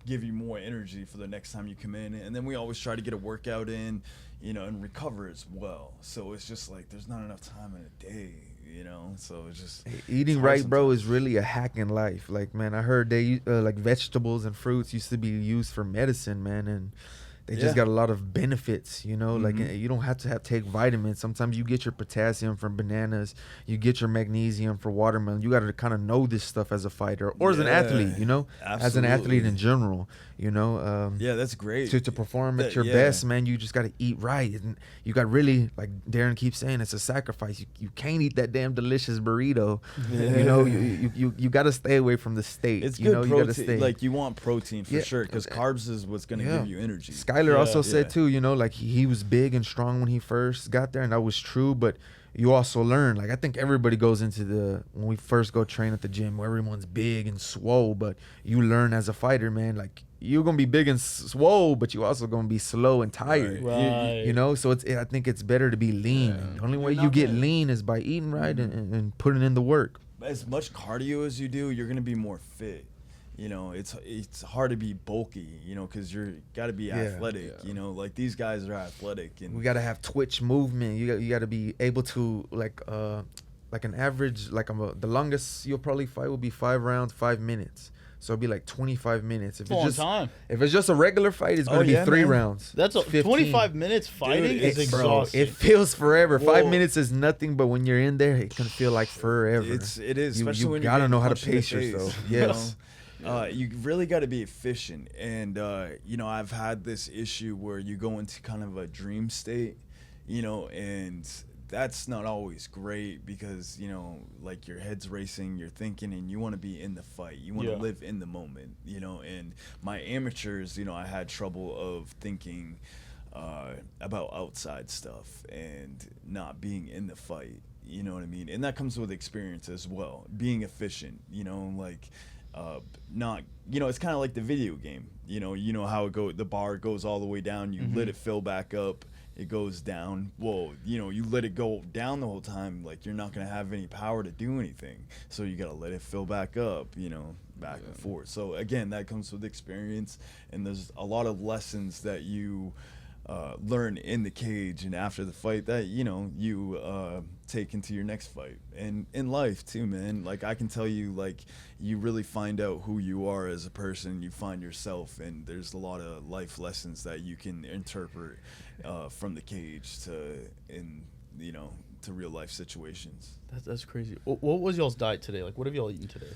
give you more energy for the next time you come in. And then we always try to get a workout in, you know, and recover as well. So it's just like there's not enough time in a day. You know, so it's just eating right, bro, is really a hack in life. Like, man, I heard they like vegetables and fruits used to be used for medicine, man, and they just got a lot of benefits, you know. Like you don't have to take vitamins. Sometimes you get your potassium from bananas, you get your magnesium for watermelon. You got to kind of know this stuff as a fighter or as an athlete, you know. Absolutely. As an athlete in general, you know. That's great. To perform at your best, man, you just got to eat right, and you got really, like Darren keeps saying, it's a sacrifice. You can't eat that damn delicious burrito. You know, you got to stay away from the steak. It's good, you know, protein. You got to stay. Like you want protein for sure, because carbs is what's gonna give you energy. Skyler also said too, you know, like he was big and strong when he first got there, and that was true. But you also learn, like I think everybody goes into when we first go train at the gym where everyone's big and swole, but you learn as a fighter, man, like you're gonna be big and swole, but you also gonna be slow and tired. Right. You know, so I think it's better to be lean. Yeah. The only way you get lean is by eating right and putting in the work. As much cardio as you do, you're gonna be more fit. You know, it's hard to be bulky, you know, because you got to be athletic. You know, like these guys are athletic, and we got to have twitch movement. You got to be able to like an average, the longest you'll probably fight will be 5 rounds, 5 minutes. So it'll be like 25 minutes. If it's just a regular fight, it's going to be 3 rounds. That's 25 minutes fighting is exhausting. It feels forever. 5 minutes is nothing, but when you're in there, it can feel like forever. It is. Especially when you got to know how to pace yourself. Yes. You really got to be efficient. And, you know, I've had this issue where you go into kind of a dream state, you know, and that's not always great because, you know, like your head's racing, you're thinking, and you want to be in the fight. You want to live in the moment, you know. And my amateurs, you know, I had trouble of thinking about outside stuff and not being in the fight, you know what I mean? And that comes with experience as well, being efficient, you know, like not, it's kind of like the video game. You know how the bar goes all the way down. You let it fill back up. It goes down. Well, you let it go down the whole time. Like, you're not going to have any power to do anything. So you got to let it fill back up, back and forth. So, again, that comes with experience. And there's a lot of lessons that you learn in the cage and after the fight that, you take into your next fight. And in life, too, man. Like, I can tell you, like, you really find out who you are as a person. You find yourself. And there's a lot of life lessons that you can interpret from the cage to real life situations. That's crazy. What was y'all's diet today? Like, what have y'all eaten today?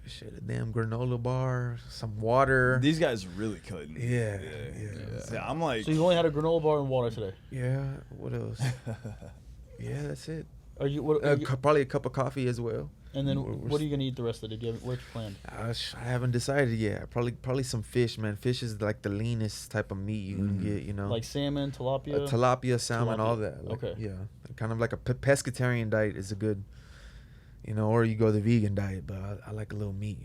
Shit, a damn granola bar, some water. These guys really couldn't. Yeah. Yeah, I'm like. So you only had a granola bar and water today. Yeah. What else? Yeah, that's it. Are you? Probably a cup of coffee as well. And then what are you gonna eat the rest of the day? What's your plan? I haven't decided yet. Probably some fish, man. Fish is like the leanest type of meat you can get. Like salmon, tilapia. Tilapia, salmon, all that. Like, okay. Yeah, kind of like a pescatarian diet is a good. Or you go the vegan diet, but I like a little meat.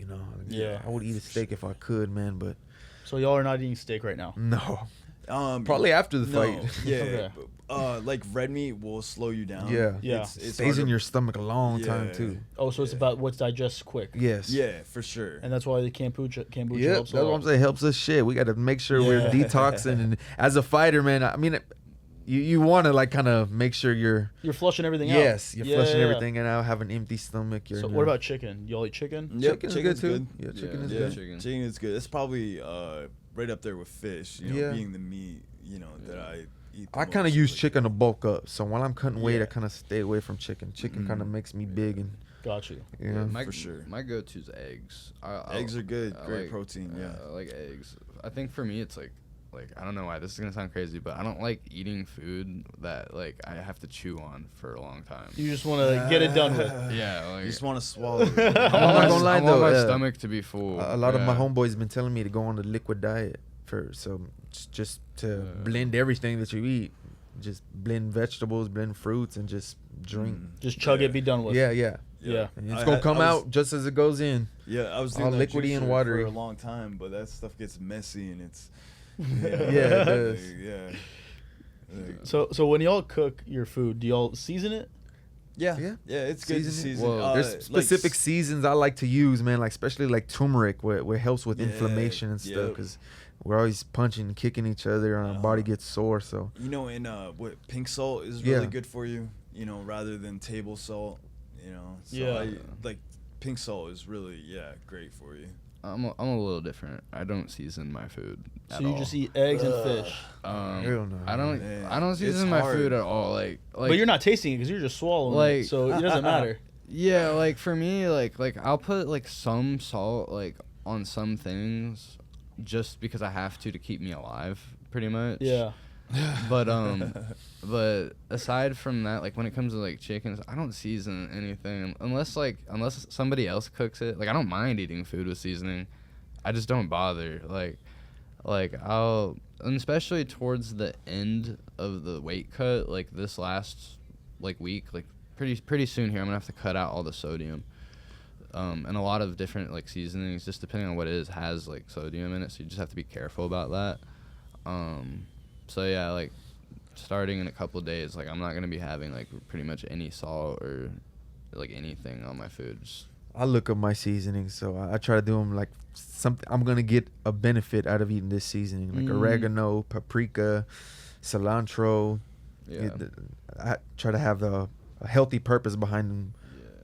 Yeah. I would eat a steak if I could, man. But so y'all are not eating steak right now. no. Probably after the fight. Yeah. Okay. Like red meat will slow you down. Yeah. It stays in your stomach a long time too. Oh, so it's about what's digests quick. Yes. Yeah, for sure. And that's why the kombucha Yep, helps. That's what I'm saying. Helps us shit. We got to make sure we're detoxing. And as a fighter, man, I mean, you want to like kind of make sure you're flushing everything out. Yes, you're flushing everything out. Have an empty stomach. So what about chicken? Y'all eat chicken? Yep, Chicken's chicken's good too. good. Yeah, chicken is good. Chicken is good. It's probably right up there with fish. Being the meat. That I eat. I kind of use chicken to bulk up. So while I'm cutting weight, I kind of stay away from chicken. Chicken kind of makes me big and. Got you. Yeah, for sure. My go-to is eggs. Eggs are good. Great protein. I like eggs. I think for me, it's like I don't know why this is gonna sound crazy, but I don't like eating food that like I have to chew on for a long time. You just want to get it done with. Yeah, like You just want to swallow it. I'm not gonna lie I want though. my stomach to be full. A lot of my homeboys been telling me to go on the liquid diet just to blend everything that you eat. Just blend vegetables, blend fruits, and just drink. Just chug it, be done with. Yeah. Yeah. And it's gonna come out just as it goes in. Yeah, I was doing all that liquidy and juicer watery for a long time, but that stuff gets messy and it's. Yeah, it does. Yeah. So when y'all cook your food, do y'all season it? Yeah, it's good to season. Well, There's specific seasons I like to use, man. Like especially like turmeric, where it helps with inflammation and stuff. Because we're always punching and kicking each other, and our body gets sore. So and what pink salt is really good for you. Rather than table salt. So like pink salt is really great for you. I'm a little different. I don't season my food. So you just eat eggs and fish. Hell no. I don't season my food at all. Like but you're not tasting it because you're just swallowing it, so it doesn't matter. Yeah, like for me, like I'll put like some salt like on some things, just because I have to keep me alive, pretty much. Yeah. But aside from that, like when it comes to like chickens, I don't season anything unless somebody else cooks it. Like I don't mind eating food with seasoning. I just don't bother. Like I'll, and especially towards the end of the weight cut, like this last like week, like pretty soon here, I'm gonna have to cut out all the sodium. And a lot of different like seasonings, just depending on what it is, has like sodium in it, so you just have to be careful about that. So yeah, like starting in a couple of days, like I'm not gonna be having like pretty much any salt or like anything on my food. I look up my seasonings, so I try to do them like something I'm gonna get a benefit out of eating this seasoning, like oregano, paprika, cilantro. Yeah. I try to have a healthy purpose behind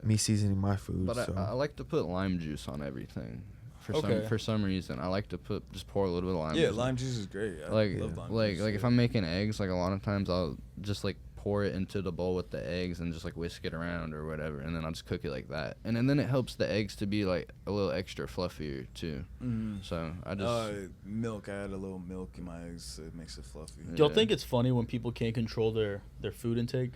me seasoning my food. But so. I like to put lime juice on everything. For some reason, I like to just pour a little bit of lime juice. Yeah, lime juice is great. I love lime juice. Like if I'm making eggs, like a lot of times I'll just like pour it into the bowl with the eggs and just like whisk it around or whatever, and then I'll just cook it like that. And then it helps the eggs to be like a little extra fluffier too. So I just milk. I add a little milk in my eggs, so it makes it fluffy. Do y'all think it's funny when people can't control their food intake?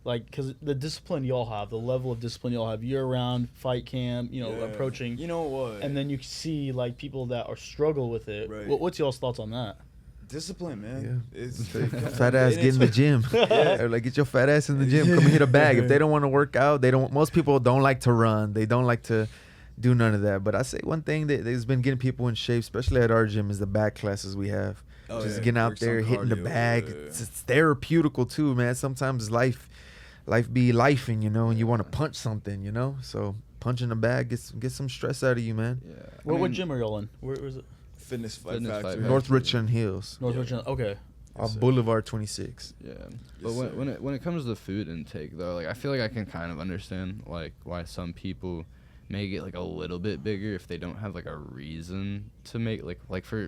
Like, because the discipline y'all have, the level of discipline y'all have year-round, fight camp, approaching. You know what? And then you see, like, people that are struggle with it. Right. What's y'all's thoughts on that? Discipline, man. Yeah. It's fat ass get in the gym. Like, get your fat ass in the gym. Come and hit a bag. If they don't want to work out, most people don't like to run. They don't like to do none of that. But I say one thing that has been getting people in shape, especially at our gym, is the bag classes we have. Just getting out there, hitting the bag. It's therapeutical too, man. Sometimes life be lifing, you know, and you want to punch something, you know. So punching the bag get some stress out of you, man. Yeah. What gym are y'all in? Where is it? Fitness Fight Fitness Fight Factory. Factory. North Richland Hills, North Richland. Okay. Yes, sir. Boulevard 26. Yeah, but Yes, when it comes to the food intake though, like I feel like I can kind of understand like why some people make it like a little bit bigger if they don't have like a reason to make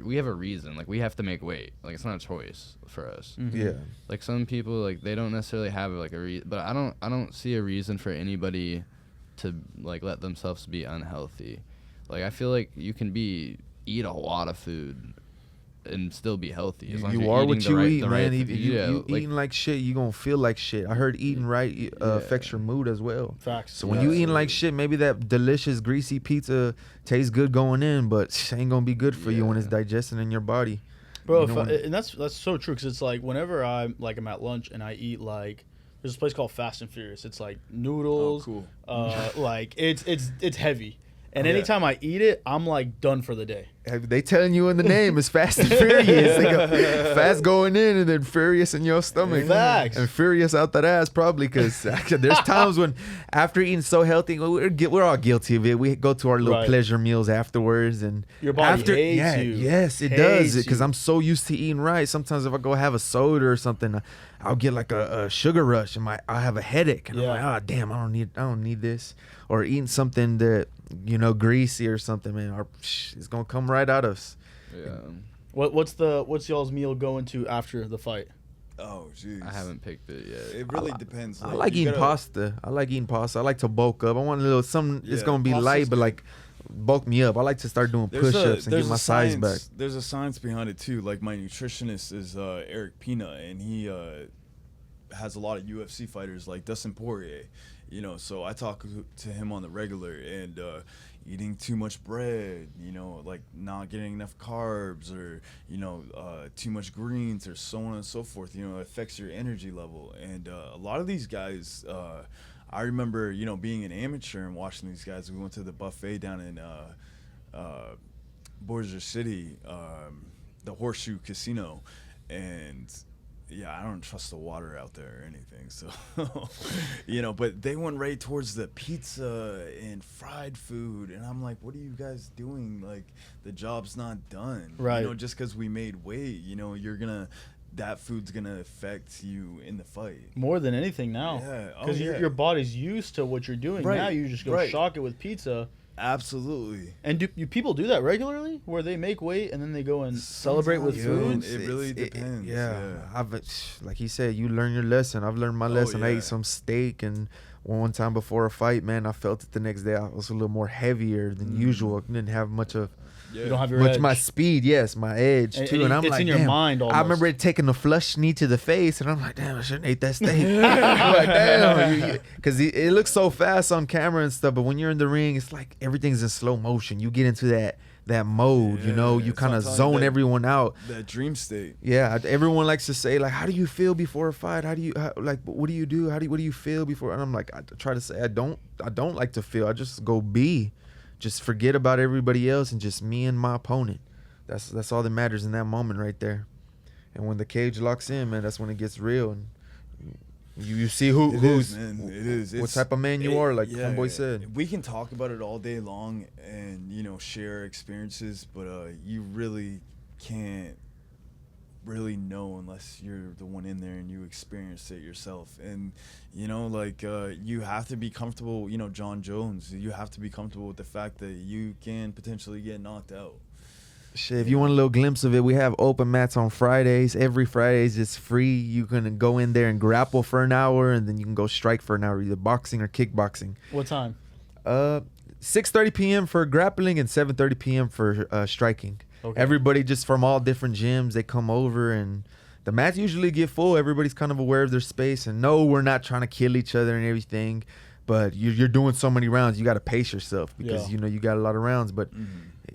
we have a reason, like we have to make weight, like it's not a choice for us. Mm-hmm. Yeah. Like some people, like they don't necessarily have like a but I don't see a reason for anybody to like let themselves be unhealthy. Like I feel like you can eat a lot of food and still be healthy. As long as You you're are eating what the you right- eat, the man. right If food. you Yeah, like- eating like shit, you gonna feel like shit. I heard eating right affects your mood as well. Facts. So when you eating like shit, maybe that delicious greasy pizza tastes good going in, but ain't gonna be good for you when it's digesting in your body. Bro, You know and that's so true, because it's like whenever I'm at lunch and I eat like, there's this place called Fast and Furious. It's like noodles. Oh, cool. Like it's heavy, and Yeah. anytime I eat it, I'm like done for the day. They telling you in the name it's Fast and Furious. They go, fast going in and then furious in your stomach. Facts. And furious out that ass probably, because there's times when after eating so healthy, we're all guilty of it. We go to our little Right. pleasure meals afterwards, and Your body hates you. Yes, it Hates does, because you. I'm so used to eating right. Sometimes if I go have a soda or something, I'll get like a sugar rush and I'll have a headache, and I'm like, oh damn, I don't need this. Or eating something that, you know, greasy or something, man, it's gonna come right at us. Yeah. What's y'all's meal going to after the fight? Oh, jeez. I haven't picked it yet. It really depends. I like you eating gotta- pasta. I like to bulk up. I want a little something. It's Yeah, gonna be pasta's light, but good. like bulk me up. I like to start doing push-ups and get my size back. There's a science behind it too. Like my nutritionist is Eric Pina, and he has a lot of UFC fighters like Dustin Poirier. You know, so I talk to him on the regular, and eating too much bread, you know, like not getting enough carbs, or you know, too much greens, or so on and so forth. You know, it affects your energy level, and a lot of these guys. I remember, you know, being an amateur and watching these guys. We went to the buffet down in Bossier City, the Horseshoe Casino, and yeah, I don't trust the water out there or anything. So, you know, but they went right towards the pizza and fried food, and I'm like, what are you guys doing? Like, the job's not done. Right. You know, just because we made weight, you know, that food's gonna affect you in the fight. More than anything now. Yeah. Oh, Because yeah. your body's used to what you're doing. Right, Now you just go right. shock it with pizza. Absolutely. And do people do that regularly, where they make weight and then they go and celebrate with Sometimes, food? It really depends. Yeah, like he said, you learn your lesson. I've learned my lesson. I yeah. ate some steak, and one time before a fight, man, I felt it the next day. I was a little more heavier than usual. I didn't have much of Yeah. You don't have your much edge. my speed. Yes, my edge And- too. and And I'm it's like, in your damn. mind I almost. remember it taking a flush knee to the face, and I'm like, damn, I shouldn't eat that steak. I'm like, damn, because it looks so fast on camera and stuff, but when you're in the ring, it's like everything's in slow motion. You get into that mode, you know. Yeah, You kind of sometimes zone that- everyone out. That dream state. Yeah, everyone likes to say like, "How do you feel before a fight? What do you do? What do you feel before?" And I'm like, I try to say I don't like to feel. I just go be, just forget about everybody else and just me and my opponent. That's all that matters in that moment right there. And when the cage locks in, man, that's when it gets real, and you see who's man. It is. what It's- type of man you are, like yeah, homeboy said. We can talk about it all day long and, you know, share experiences, but you really can't really know unless you're the one in there and you experience it yourself. And, you know, like, you have to be comfortable, you know, John Jones, you have to be comfortable with the fact that you can potentially get knocked out. Shit, if you want a little glimpse of it, we have open mats on Fridays. Every Fridays it's free. You can go in there and grapple for an hour, and then you can go strike for an hour, either boxing or kickboxing. What time? 6:30 p.m. for grappling and 7:30 p.m. for striking. Okay. Everybody just from all different gyms, they come over, and the mats usually get full. Everybody's kind of aware of their space, and no, we're not trying to kill each other and everything, but you're doing so many rounds, you got to pace yourself because Yeah. you know you got a lot of rounds, but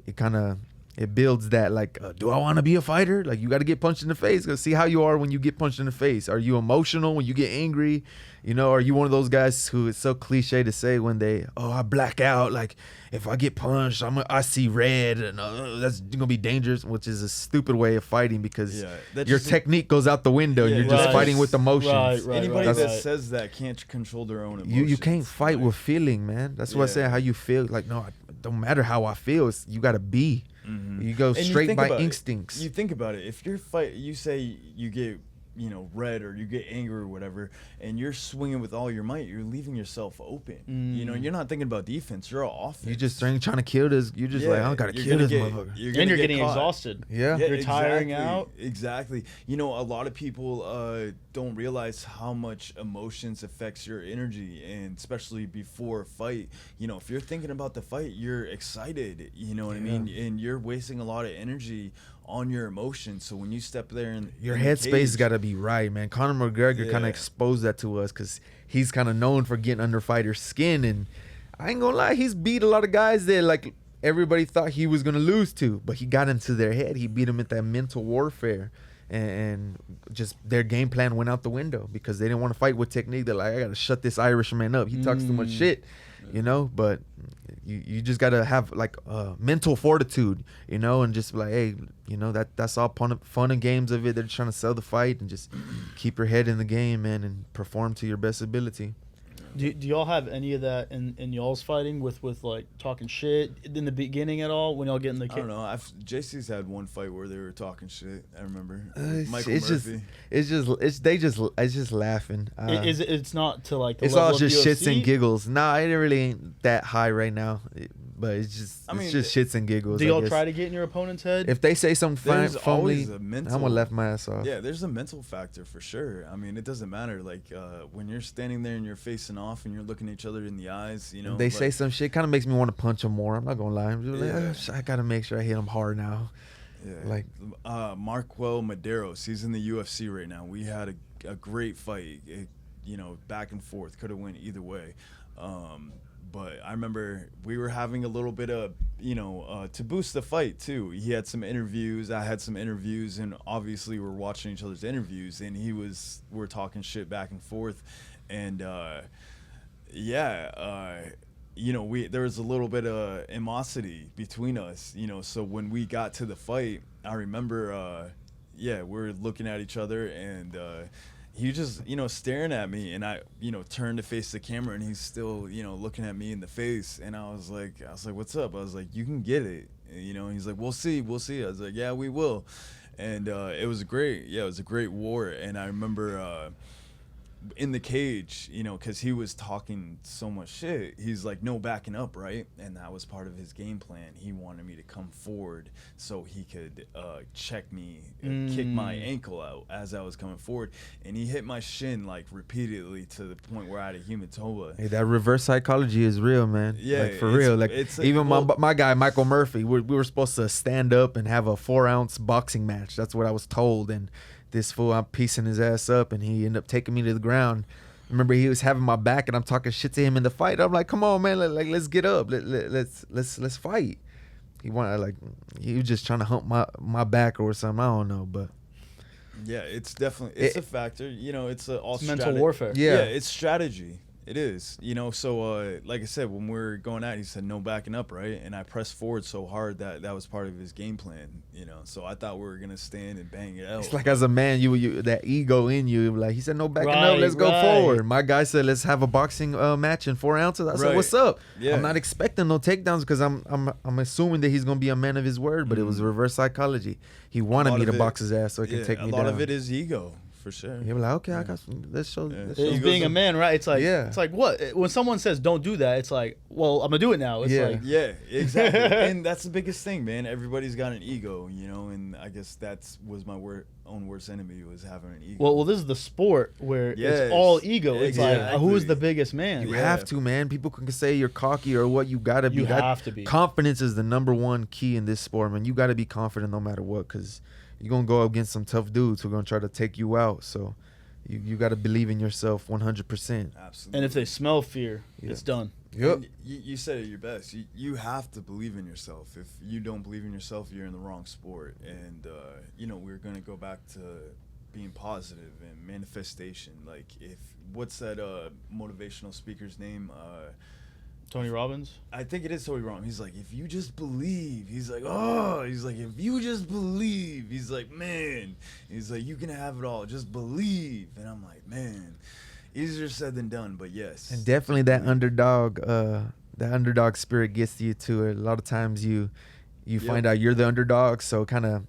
it kind of it builds that, like, do I want to be a fighter? Like, you got to get punched in the face. Go see how you are when you get punched in the face. Are you emotional when you get angry? You know, are you one of those guys who it's so cliche to say when I black out, like, if I get punched, I see red, and that's gonna be dangerous, which is a stupid way of fighting, because your technique goes out the window. You're just fighting with emotions. Anybody that says that can't control their own emotions. You can't fight with feeling, man. That's what I say. How you feel, like, no, it don't matter how I feel. You gotta be. You go straight by instincts. You think about it. If you're you say you get, you know, red, or you get angry or whatever, and you're swinging with all your might, you're leaving yourself open. You know, you're not thinking about defense. You're all offense. You just trying to kill this. You're just like, I gotta kill this motherfucker. You're getting exhausted. Yeah, you're tiring out. Exactly. You know, a lot of people don't realize how much emotions affects your energy, and especially before a fight. You know, if you're thinking about the fight, you're excited. You know what I mean? And you're wasting a lot of energy on your emotions. So when you step there and your headspace got to be right, man. Conor McGregor kind of exposed that to us, because he's kind of known for getting under fighters' skin, and I ain't gonna lie, he's beat a lot of guys that, like, everybody thought he was gonna lose to, but he got into their head. He beat them at that mental warfare, and just their game plan went out the window because they didn't want to fight with technique. They're like, I gotta shut this Irishman up. He talks too much shit, you know. But you just gotta have, like, mental fortitude, you know, and just be like, hey, you know, that's all fun and games of it. They're trying to sell the fight, and just keep your head in the game, man, and perform to your best ability. Do y'all have any of that in y'all's fighting with like talking shit in the beginning at all when y'all get in the? I don't know. JC's had one fight where they were talking shit. I remember Michael it's Murphy. It's just laughing. It's not to, like, the it's level all just of UFC? shits and giggles. Nah, it really ain't that high right now. But it's just shits and giggles. Do y'all try to get in your opponent's head? If they say something funny, I'm gonna laugh my ass off. Yeah, there's a mental factor for sure. I mean, it doesn't matter. Like, when you're standing there and you're facing off and you're looking at each other in the eyes, you know. They say some shit, kind of makes me want to punch them more. I'm not gonna lie. I'm just like, I gotta make sure I hit them hard now. Yeah. Like, Marquel Medeiros, he's in the UFC right now. We had a great fight. You know, back and forth, could have went either way. But I remember we were having a little bit of, you know, to boost the fight too. He had some interviews, I had some interviews, and obviously we're watching each other's interviews, and we're talking shit back and forth, and you know, there was a little bit of animosity between us, you know. So when we got to the fight, I remember, we're looking at each other, and he was just, you know, staring at me, and I, you know, turned to face the camera, and he's still, you know, looking at me in the face, and I was like, what's up? I was like, you can get it, you know. And he's like, we'll see. I was like, yeah, we will. And it was a great war. And I remember in the cage, you know, because he was talking so much shit, he's like, no backing up, right? And that was part of his game plan. He wanted me to come forward so he could check me, kick my ankle out as I was coming forward, and he hit my shin, like, repeatedly, to the point where I had a hematoma. Hey, that reverse psychology is real, man. Yeah, like, for real. Like, even my guy Michael Murphy, we were supposed to stand up and have a 4-ounce boxing match. That's what I was told, and this fool, I'm piecing his ass up, and he ended up taking me to the ground. Remember, he was having my back, and I'm talking shit to him in the fight. I'm like, come on, man, let's get up, let's fight. He was just trying to hump my back or something. I don't know, but yeah, it's definitely a factor. You know, it's mental warfare. Yeah, it's strategy. It is, you know. So like I said, when we were going at, he said no backing up, right? And I pressed forward so hard that was part of his game plan, you know. So I thought we were gonna stand and bang it out. It's like, as a man, you that ego in you, like, he said no backing up, let's go forward. My guy said, let's have a boxing match in 4 ounces. I said, what's up? Yeah. I'm not expecting no takedowns, because I'm assuming that he's gonna be a man of his word, but it was reverse psychology. He wanted me to box his ass so he can take me down. A lot of it is ego. For sure. You're like, okay, I got some. Let's show. It's being a man, right? It's like, it's like, what? When someone says don't do that, it's like, well, I'm gonna do it now. It's like, yeah, exactly. And that's the biggest thing, man. Everybody's got an ego, you know, and I guess was my own worst enemy, was having an ego. Well, this is the sport where it's all ego. It's like, who is the biggest man? You have to, man. People can say you're cocky or what. You gotta be. You have to be. Confidence is the #1 key in this sport, man. You gotta be confident no matter what, because you're going to go against some tough dudes who are going to try to take you out. So you got to believe in yourself 100%. Absolutely. And if they smell fear, it's done. Yep. And you said it your best. You have to believe in yourself. If you don't believe in yourself, you're in the wrong sport. And, we're going to go back to being positive and manifestation. Like, what's that motivational speaker's name? Tony Robbins? I think it is Tony Robbins. He's like, if you just believe. He's like, if you just believe. He's like, man. He's like, you can have it all. Just believe. And I'm like, man. Easier said than done, but yes. And definitely that underdog spirit gets to you too. A lot of times you find out you're the underdog, so kind of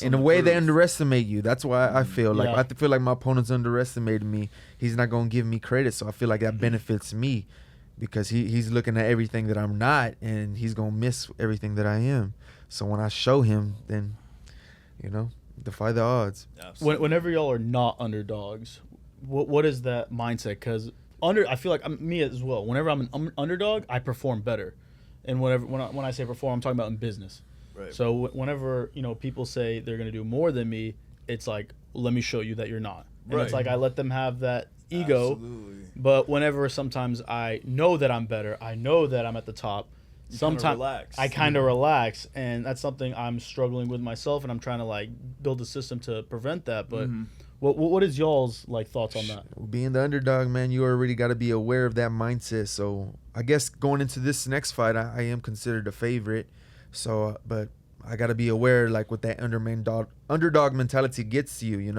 in a way they underestimate you. That's why I feel like I feel like my opponent's underestimated me. He's not gonna give me credit, so I feel like that benefits me because he's looking at everything that I'm not, and he's gonna miss everything that I am. So when I show him, then defy the odds. Whenever y'all are not underdogs, what is that mindset? Because I feel like me as well. Whenever I'm an underdog, I perform better. And when I say perform, I'm talking about in business. Right. So whenever people say they're gonna do more than me, it's like, let me show you that you're not. And it's like I let them have that ego. Absolutely. But whenever sometimes I know that I'm better, I know that I'm at the top. Sometimes I kind of relax, and that's something I'm struggling with myself, and I'm trying to build a system to prevent that. But what is y'all's thoughts on that? Being the underdog, man, you already got to be aware of that mindset. So I guess going into this next fight, I am considered a favorite. So, but I got to be aware, what that underdog mentality gets to you.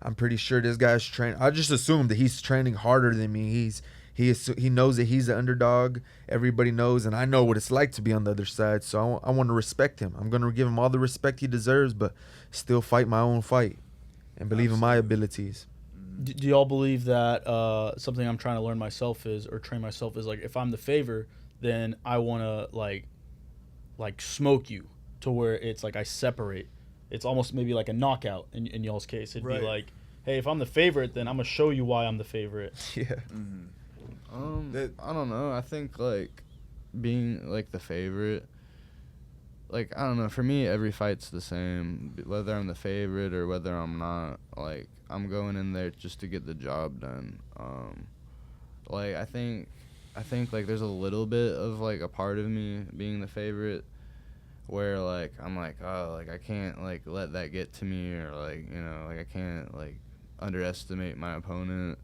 I'm pretty sure this guy's training. I just assume that he's training harder than me. He knows that he's the underdog. Everybody knows, and I know what it's like to be on the other side. So I want to respect him. I'm going to give him all the respect he deserves, but still fight my own fight and believe in my abilities. Do y'all believe that something I'm trying to learn myself or train myself is if I'm the favor, then I want to smoke you to where it's I separate. It's almost maybe like a knockout in y'all's case. It'd be like, hey, if I'm the favorite, then I'm gonna show you why I'm the favorite. Yeah. I don't know. I think being the favorite. I don't know. For me, every fight's the same. Whether I'm the favorite or whether I'm not, I'm going in there just to get the job done. I think there's a little bit of a part of me being the favorite where I'm I can't let that get to me, or I can't underestimate my opponent.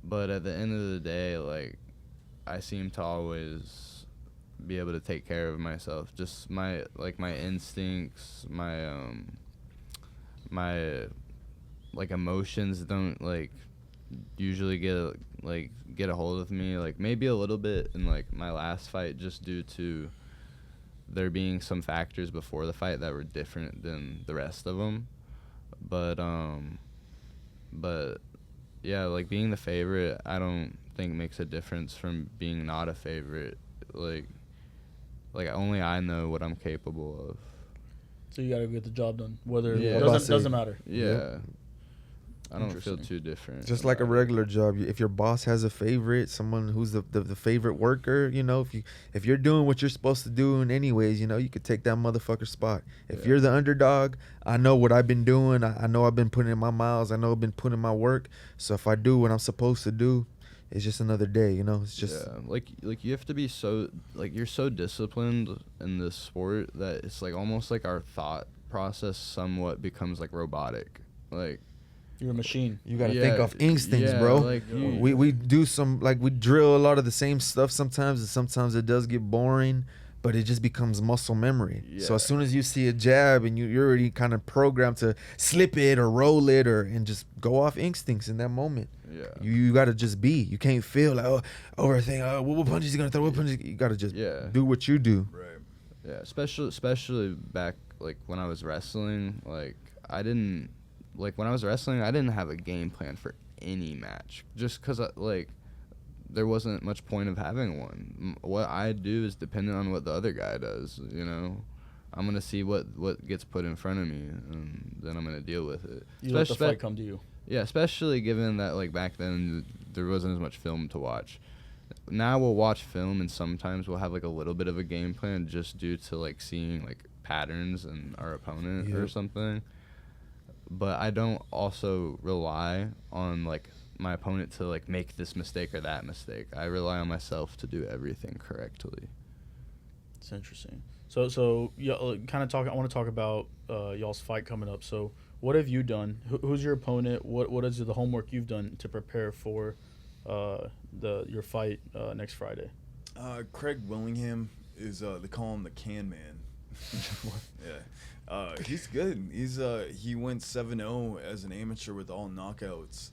But at the end of the day, I seem to always be able to take care of myself. Just my instincts, my emotions don't usually get a hold of me. Maybe a little bit in my last fight, just due to there being some factors before the fight that were different than the rest of them. But yeah, being the favorite, I don't think makes a difference from being not a favorite. Only I know what I'm capable of. So you gotta get the job done, whether Yeah. it doesn't matter. Yeah. I don't feel too different. Just like a regular job, if your boss has a favorite, someone who's the favorite worker, if you're doing what you're supposed to do in anyways, you could take that motherfucker spot. If you're the underdog, I know what I've been doing. I know I've been putting in my miles. I know I've been putting in my work. So if I do what I'm supposed to do, it's just another day, It's just you have to be so you're so disciplined in this sport that it's almost our thought process somewhat becomes robotic. You're a machine. You gotta think off instincts, bro. We do some we drill a lot of the same stuff sometimes, and sometimes it does get boring, but it just becomes muscle memory. Yeah. So as soon as you see a jab and you're already kind of programmed to slip it or roll it and just go off instincts in that moment. Yeah. You gotta just be. You can't feel overthink. What punch is he gonna throw? What punch? You gotta just do what you do. Right. Yeah. Especially back when I was wrestling, I didn't. When I was wrestling, I didn't have a game plan for any match, just because there wasn't much point of having one. What I do is dependent on what the other guy does. I'm gonna see what gets put in front of me, and then I'm gonna deal with it. You let the fight come to you. Yeah, especially given that back then there wasn't as much film to watch. Now we'll watch film, and sometimes we'll have a little bit of a game plan just due to seeing patterns in our opponent or something. But I don't also rely on my opponent to like make this mistake or that mistake. I rely on myself to do everything correctly. It's interesting. So yeah, kind of talk. I want to talk about y'all's fight coming up. So what have you done? Who's your opponent? What is the homework you've done to prepare for your fight next Friday? Craig Willingham is they call him the Can Man. Yeah. He's good. He went 7-0 as an amateur with all knockouts.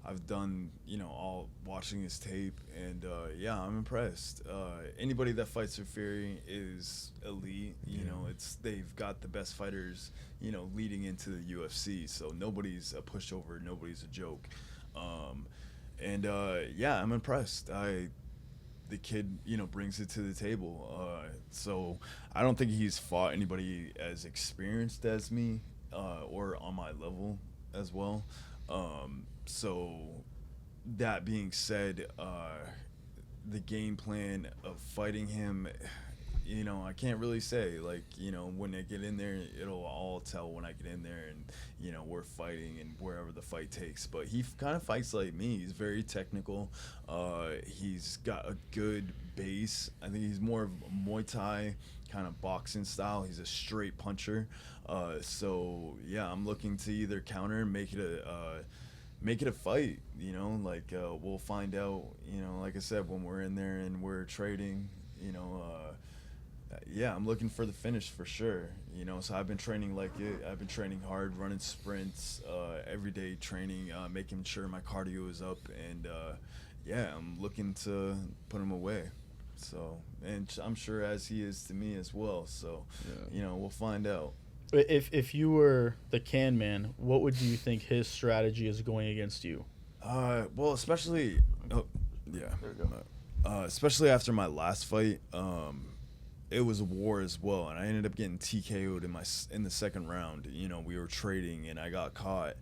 I've done, all watching his tape, and yeah, I'm impressed. Anybody that fights for Fury is elite. They've got the best fighters, leading into the UFC. So nobody's a pushover, nobody's a joke. And yeah, I'm impressed. The kid, brings it to the table. So I don't think he's fought anybody as experienced as me, or on my level as well. So that being said, the game plan of fighting him, I can't really say. When I get in there, it'll all tell when I get in there, and we're fighting and wherever the fight takes. But he kind of fights like me. He's very technical. He's got a good base. I think he's more of a Muay Thai kind of boxing style. He's a straight puncher. So yeah, I'm looking to either counter and make it a fight. We'll find out. Like I said, when we're in there and we're trading. Yeah, I'm looking for the finish for sure. So I've been training like it. I've been training hard, running sprints, everyday training, making sure my cardio is up, and yeah, I'm looking to put him away. So, and I'm sure as he is to me as well. So, yeah. We'll find out. If you were the Can Man, what would you think his strategy is going against you? Well, especially, yeah, there we go. Especially after my last fight, it was a war as well, and I ended up getting TKO'd in the second round. We were trading, and I got caught,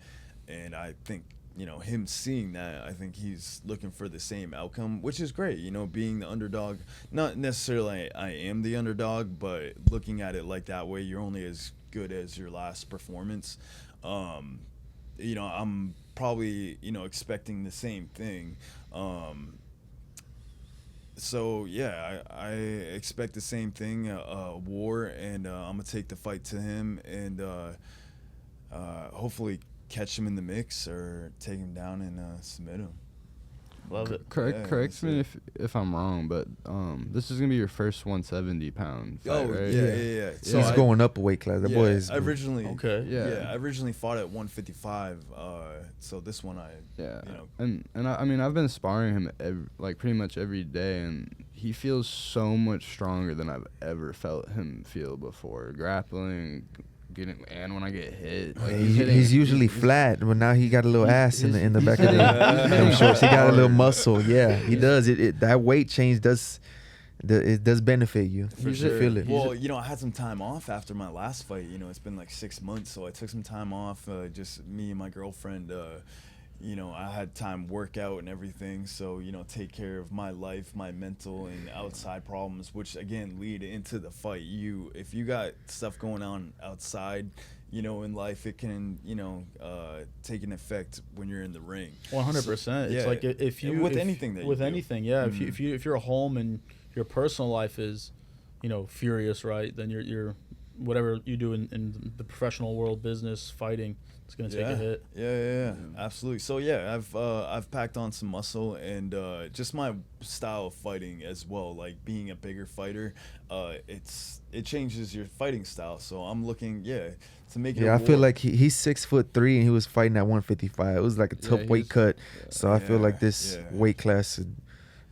and I think him seeing that, I think he's looking for the same outcome, which is great. Being the underdog, not necessarily I am the underdog, but looking at it like that way, you're only as good as your last performance. I'm probably expecting the same thing. So yeah, I expect the same thing, a war, and I'm gonna take the fight to him, and hopefully catch him in the mix or take him down and submit him. Love it. Correct me if I'm wrong, but this is gonna be your first 170-pound fight, right? Yeah. So he's going up a weight class. That boy is I originally Yeah. I originally fought at 155. So this one and I mean I've been sparring him pretty much every day, and he feels so much stronger than I've ever felt him feel before. Grappling, and when I get hit, he's usually flat, but now he got a little ass in the back of the shorts. He got a little muscle. Yeah, he does. That weight change does benefit you. For sure. Feel it. Well, I had some time off after my last fight. It's been like 6 months, so I took some time off. Just me and my girlfriend. I had time work out and everything, so take care of my life, my mental and outside problems, which again lead into the fight. If you got stuff going on outside, in life, it can take an effect when you're in the ring. 100%. It's like if anything, mm-hmm. if you're home and your personal life is furious, right, then you're whatever you do in the professional world, business, fighting, it's gonna take a hit. Yeah, absolutely. So yeah, I've packed on some muscle, and just my style of fighting as well. Like being a bigger fighter, it changes your fighting style. So I'm looking to make it. Yeah, I feel like he's 6'3" and he was fighting at 155. It was like a tough weight cut. So I feel like this weight class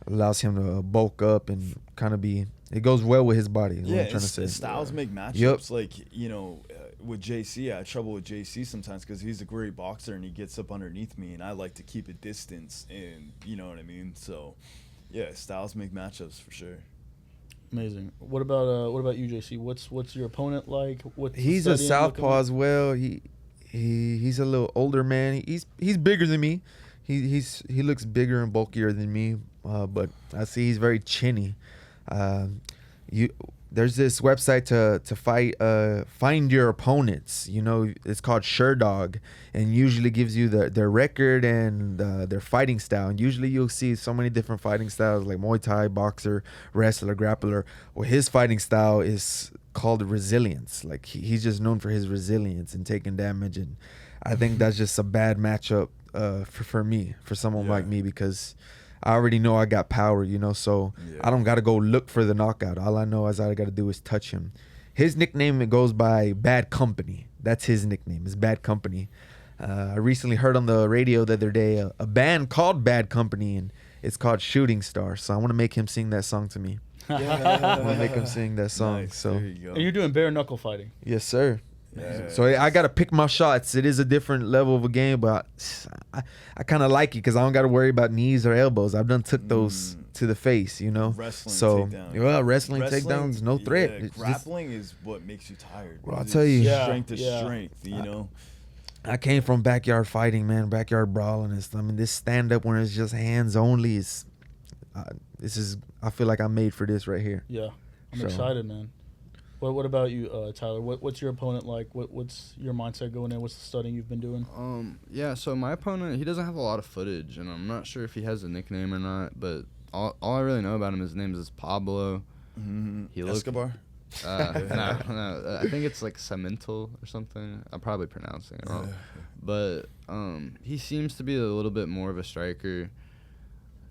allows him to bulk up and kind of be. It goes well with his body. Is what I'm trying to say. Styles make matchups. Like with JC, I have trouble with JC sometimes because he's a great boxer and he gets up underneath me, and I like to keep a distance, and you know what I mean. So, yeah, styles make matchups for sure. Amazing. What about you, JC? What's your opponent like? He's a southpaw as well. He's a little older man. He's bigger than me. He looks bigger and bulkier than me. But I see he's very chinny. there's this website to find your opponents. You know, it's called SureDog, and usually gives you their record and their fighting style. And usually you'll see so many different fighting styles, like Muay Thai, boxer, wrestler, grappler. Well, his fighting style is called resilience. Like he's just known for his resilience and taking damage. And I think that's just a bad matchup for me, for someone like me, because I already know I got power, you know, so I don't got to go look for the knockout. All I know is all I got to do is touch him. His nickname, it goes by Bad Company. That's his nickname, is Bad Company. I recently heard on the radio the other day a band called Bad Company, and it's called Shooting Star. So I want to make him sing that song to me. I want to make him sing that song. Nice. So There you go. And you're doing bare knuckle fighting. yes, sir. Yeah. So I got to pick my shots. It is a different level of a game, but I kind of like it because I don't got to worry about knees or elbows. I've done took those to the face, you know. Wrestling so takedown. wrestling takedowns, no threat. Yeah, It's just- grappling is what makes you tired. Well, I'll It's tell you. Yeah, strength to yeah. strength, you know. I came from backyard fighting, man, backyard brawling and stuff. I mean, this stand up when it's just hands only is. I feel like I'm made for this right here. Yeah, I'm So- excited, man. What about you, Tyler? What's your opponent like? What's your mindset going in? What's the studying you've been doing? Yeah, so my opponent, he doesn't have a lot of footage, and I'm not sure if he has a nickname or not, but all I really know about him, his name is Pablo. He looked- Escobar. No, I think it's like Cemental or something. I'm probably pronouncing it wrong. But he seems to be a little bit more of a striker.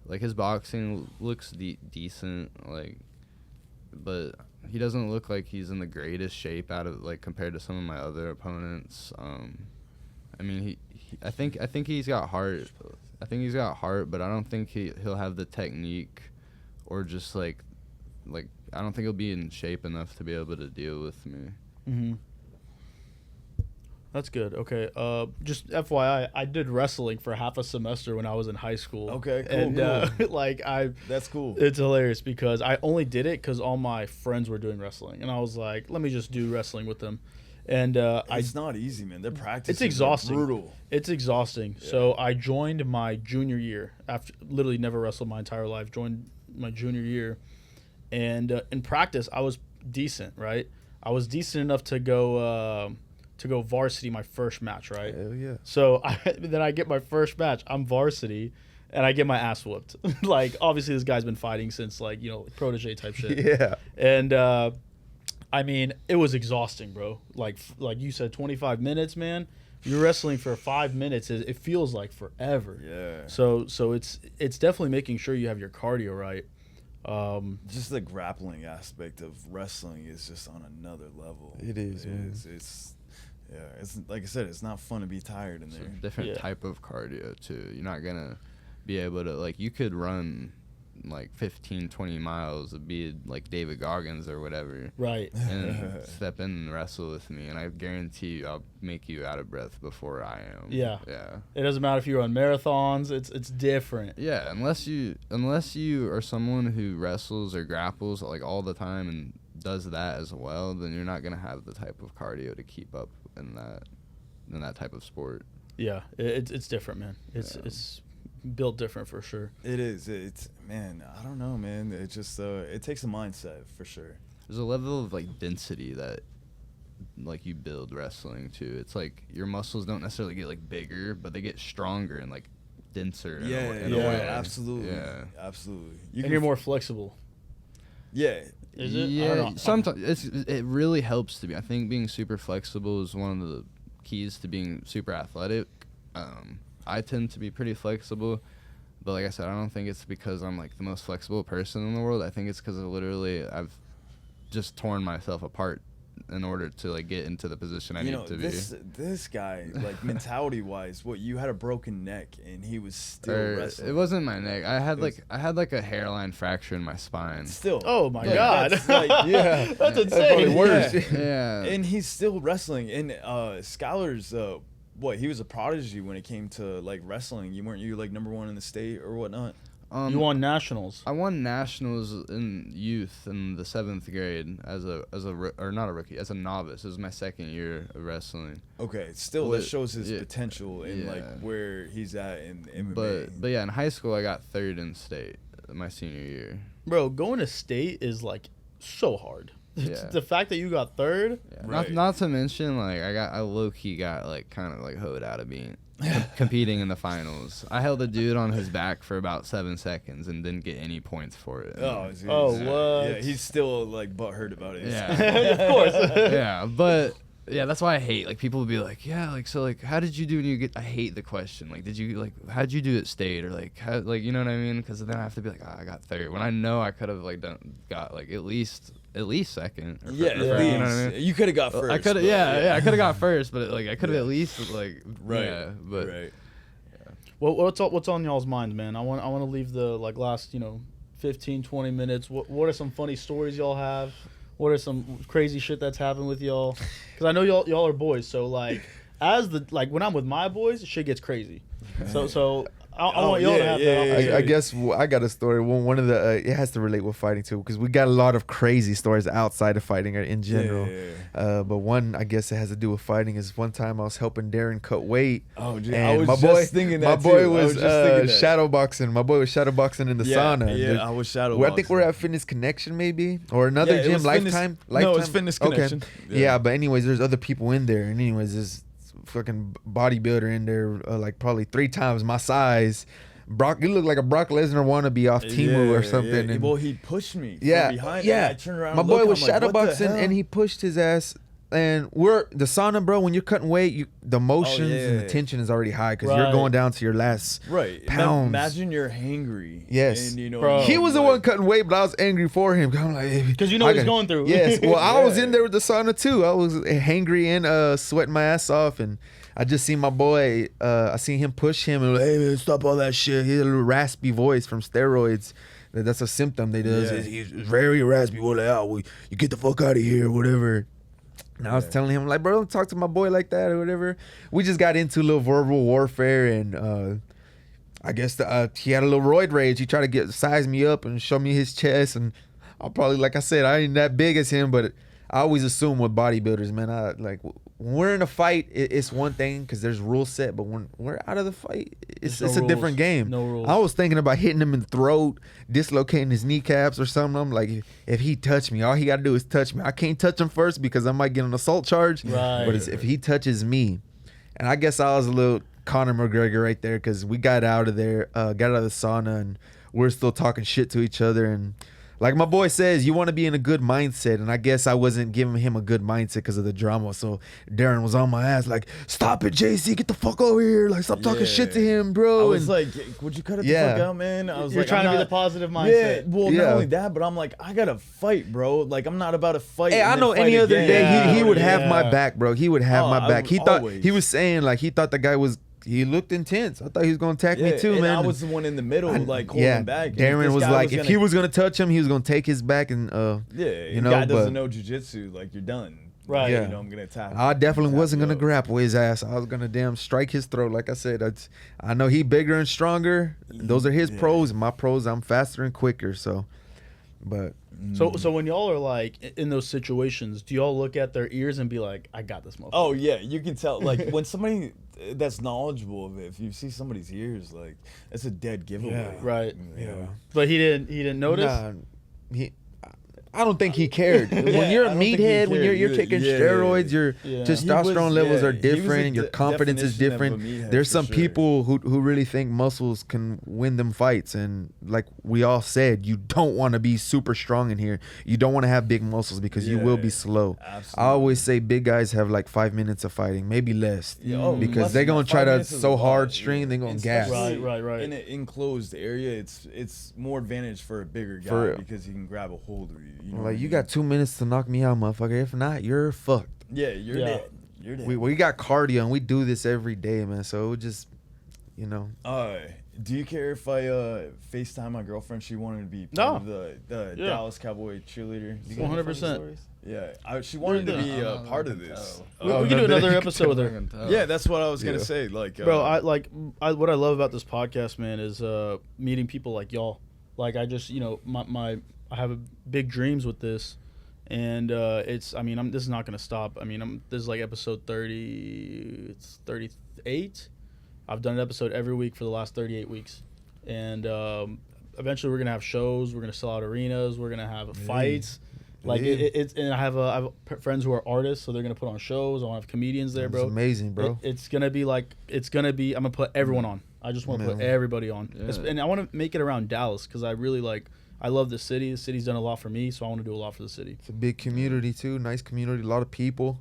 Like, his boxing looks decent, like, but he doesn't look like he's in the greatest shape out of, like, compared to some of my other opponents. I mean, I think he's got heart. I think he's got heart, but I don't think he'll have the technique, or just like I don't think he'll be in shape enough to be able to deal with me. Mm-hmm. That's good. Okay. Just FYI, I did wrestling for half a semester when I was in high school. Okay, cool, And like That's cool. it's hilarious because I only did it because all my friends were doing wrestling, and I was like, let me just do wrestling with them. And It's not easy, man. Their practice it's exhausting. brutal. It's exhausting. Yeah. So I joined my junior year after literally never wrestled my entire life. Joined my junior year, and in practice I was decent. Right, I was decent enough to go varsity my first match. Right. Hell yeah. So then I get my first match. I'm varsity, and I get my ass whooped. Like, obviously this guy's been fighting since, like, you know, protege type shit. Yeah. And I mean, it was exhausting, bro. Like you said, 25 minutes, man. You're wrestling for 5 minutes. It feels like forever. Yeah. So it's definitely making sure you have your cardio right. Just the grappling aspect of wrestling is just on another level. It is, man. It's like I said, it's not fun to be tired in It's there. a different Yeah. type of cardio too. You're not gonna be able to, like, you could run like 15, 20 miles, be like David Goggins or whatever, Right. and step in and wrestle with me, and I guarantee you I'll make you out of breath before I am. Yeah. Yeah. It doesn't matter if you run marathons. It's different. Yeah, unless you are someone who wrestles or grapples like all the time and does that as well, then you're not gonna have the type of cardio to keep up in that type of sport. Yeah. It's different, man. It's built different for sure. It is. It's, man, I don't know, man. It just it takes a mindset for sure. There's a level of like density that like you build wrestling to. It's like your muscles don't necessarily get like bigger, but they get stronger and like denser. in a way. Absolutely. Yeah. Absolutely. And you're more flexible. Yeah. Is it? I Yeah, don't know. sometimes it really helps to be. I think being super flexible is one of the keys to being super athletic. I tend to be pretty flexible, but like I said, I don't think it's because I'm like the most flexible person in the world. I think it's because I've just torn myself apart in order to like get into the position I need to be. This guy, like, mentality wise, what, you had a broken neck and he was still wrestling. It wasn't my neck. I had like a hairline fracture in my spine. Still. Oh my Like, God. that's like, yeah. That's insane. worse. Yeah. And he's still wrestling. And Skyler's he was a prodigy when it came to like wrestling. Weren't you like number one in the state or whatnot? You won nationals. I won nationals in youth in the 7th grade as a novice. It was my second year of wrestling. Okay, still Well, that shows his yeah, potential in yeah. like where he's at in MMA. But yeah, in high school I got 3rd in state my senior year. Bro, going to state is like so hard. Yeah. The fact that you got third. Yeah. Right. Not to mention, like, I low key got like kind of like hoed out of being competing in the finals. I held a dude on his back for about 7 seconds and didn't get any points for it. Oh, geez. what? Yeah, he's still like butthurt about it. Yeah. Of course. Yeah, but yeah, that's why I hate, like, people would be like, yeah, like, so, like, how did you do when you get, I hate the question, like, did you, like, how'd you do at state, or, like, how, like, you know what I mean, because then I have to be like, I got third, when I know I could have, like, got, like, at least second. Or Yeah, first, at you know what I least. mean? You could have got first. I could have, yeah, I could have got first, but, like, I could have at least, like, Right. yeah, but. Right. Well, what's on y'all's minds, man? I want to leave the like last 15, 20 minutes. What are some funny stories y'all have? What are some crazy shit that's happened with y'all? Because I know y'all are boys, so like when I'm with my boys, shit gets crazy. So I want y'all to have that opportunity. I guess I got a story. One of the it has to relate with fighting too, because we got a lot of crazy stories outside of fighting or in general. But one, I guess it has to do with fighting, is one time I was helping Darren cut weight. Oh, dude, and I was just thinking that my boy too. was shadowboxing. My boy was shadowboxing in the sauna. Yeah, I was shadowboxing. I think we're at Fitness Connection maybe, or another Yeah, it gym, was Lifetime. No, it's Fitness Connection. Okay. Yeah, but anyways, there's other people in there, and anyways, there's fucking bodybuilder in there, like probably 3 times my size. He looked like a Brock Lesnar wannabe off Temu or something. Yeah. And Well, he pushed me from behind. yeah. And I turned around. My and boy looked, was I'm like, what the shadowboxing, hell? and he pushed his ass. And the sauna, bro. When you're cutting weight, the motions and the tension is already high because you're going down to your last pounds. Imagine you're hangry. Yes, and, Bro. he was the one cutting weight, but I was angry for him. I'm like, Because you know what he's going through. Yes, well, I was in there with the sauna too. I was hangry and sweating my ass off, and I just seen my boy. I seen him push him and hey man, stop all that shit. He had a little raspy voice from steroids. That's a symptom they does. Yeah. He's very raspy. Well, like, you get the fuck out of here, whatever. And I was telling him, like, bro, don't talk to my boy like that or whatever. We just got into a little verbal warfare, and I guess he had a little roid rage. He tried to size me up and show me his chest, and I'll probably, like I said, I ain't that big as him, but I always assume with bodybuilders, man, when we're in a fight, it's one thing because there's rules set, but when we're out of the fight, it's a different game. No rules. I was thinking about hitting him in the throat, dislocating his kneecaps or something. I'm like, if he touched me, all he got to do is touch me. I can't touch him first because I might get an assault charge. Right. But if he touches me, and I guess I was a little Conor McGregor right there because we got out of there, got out of the sauna, and we're still talking shit to each other. And like my boy says, you want to be in a good mindset, and I guess I wasn't giving him a good mindset because of the drama. So Darren was on my ass like, "Stop it, JC, get the fuck over here! Like, stop talking shit to him, bro." I was like, "Would you cut it the fuck out, man?" I was You're like, trying to be the positive mindset. Yeah, well, not only that, but I'm like, I gotta fight, bro. Like, I'm not about to fight. Hey, I and know then any fight other again. day he would have Yeah. my back, bro. He would have my back. He thought always. he was saying like he thought the guy was. He looked intense. I thought he was gonna attack me too, and man. I was the one in the middle, like holding him back. And Darren this was guy like, if gonna- he was gonna touch him, he was gonna take his back and you know, guy but- doesn't know jujitsu, like you're done. Right. You Yeah. know, I'm gonna attack. I definitely wasn't gonna go. grapple his ass. I was gonna damn strike his throat. Like I said, I know he bigger and stronger. Those are his pros. My pros, I'm faster and quicker. So, but So when y'all are like in those situations, do y'all look at their ears and be like, "I got this motherfucker"? Oh yeah, you can tell. Like when somebody that's knowledgeable of it, if you see somebody's ears, like it's a dead giveaway. Right. Yeah. But he didn't notice. nah, I don't think he cared. When you're a I don't think he meathead, when cared you're either. taking Yeah. steroids, your Yeah. testosterone He was- levels are he was a different. Your confidence is definition of a different. meathead There's for some sure. people who really think muscles can win them fights, and like we all said, you don't want to be super strong in here. You don't want to have big muscles because you will be slow. Absolutely. I always say big guys have like 5 minutes of fighting, maybe less, because less they're than gonna that. try 5 to minutes is so a lot, hard string, they're gonna And gas. especially Right. In an enclosed area, it's more advantage for a bigger guy For real. because he can grab a hold of you. You know what Like I you mean? got 2 minutes to knock me out, motherfucker. If not, you're fucked. Yeah, you're Yeah. dead. You're dead. We got cardio and we do this every day, man. So it would just, you know. Do you care if I FaceTime my girlfriend? She wanted to be No. part of the Yeah. Dallas Cowboy cheerleader. You got any 100%. funny stories? Yeah, she wanted to be a part of this. We can do another episode with her. Yeah, that's what I was gonna Yeah. say. Like, Bro, what I love about this podcast, man, is meeting people like y'all. Like I just, I have big dreams with this, and this is not gonna stop. I mean, this is like episode 30. It's 38. I've done an episode every week for the last 38 weeks, and eventually we're gonna have shows. We're gonna sell out arenas. We're gonna have fights. Like Yeah. it's and I have friends who are artists, so they're gonna put on shows. I'll have comedians there, It's bro. amazing, bro. It's gonna be I'm gonna put everyone on. I just want to put Man. everybody on, Yeah. and I want to make it around Dallas because I really I love the city. The city's done a lot for me, so I want to do a lot for the city. It's a big community too. Nice community. A lot of people.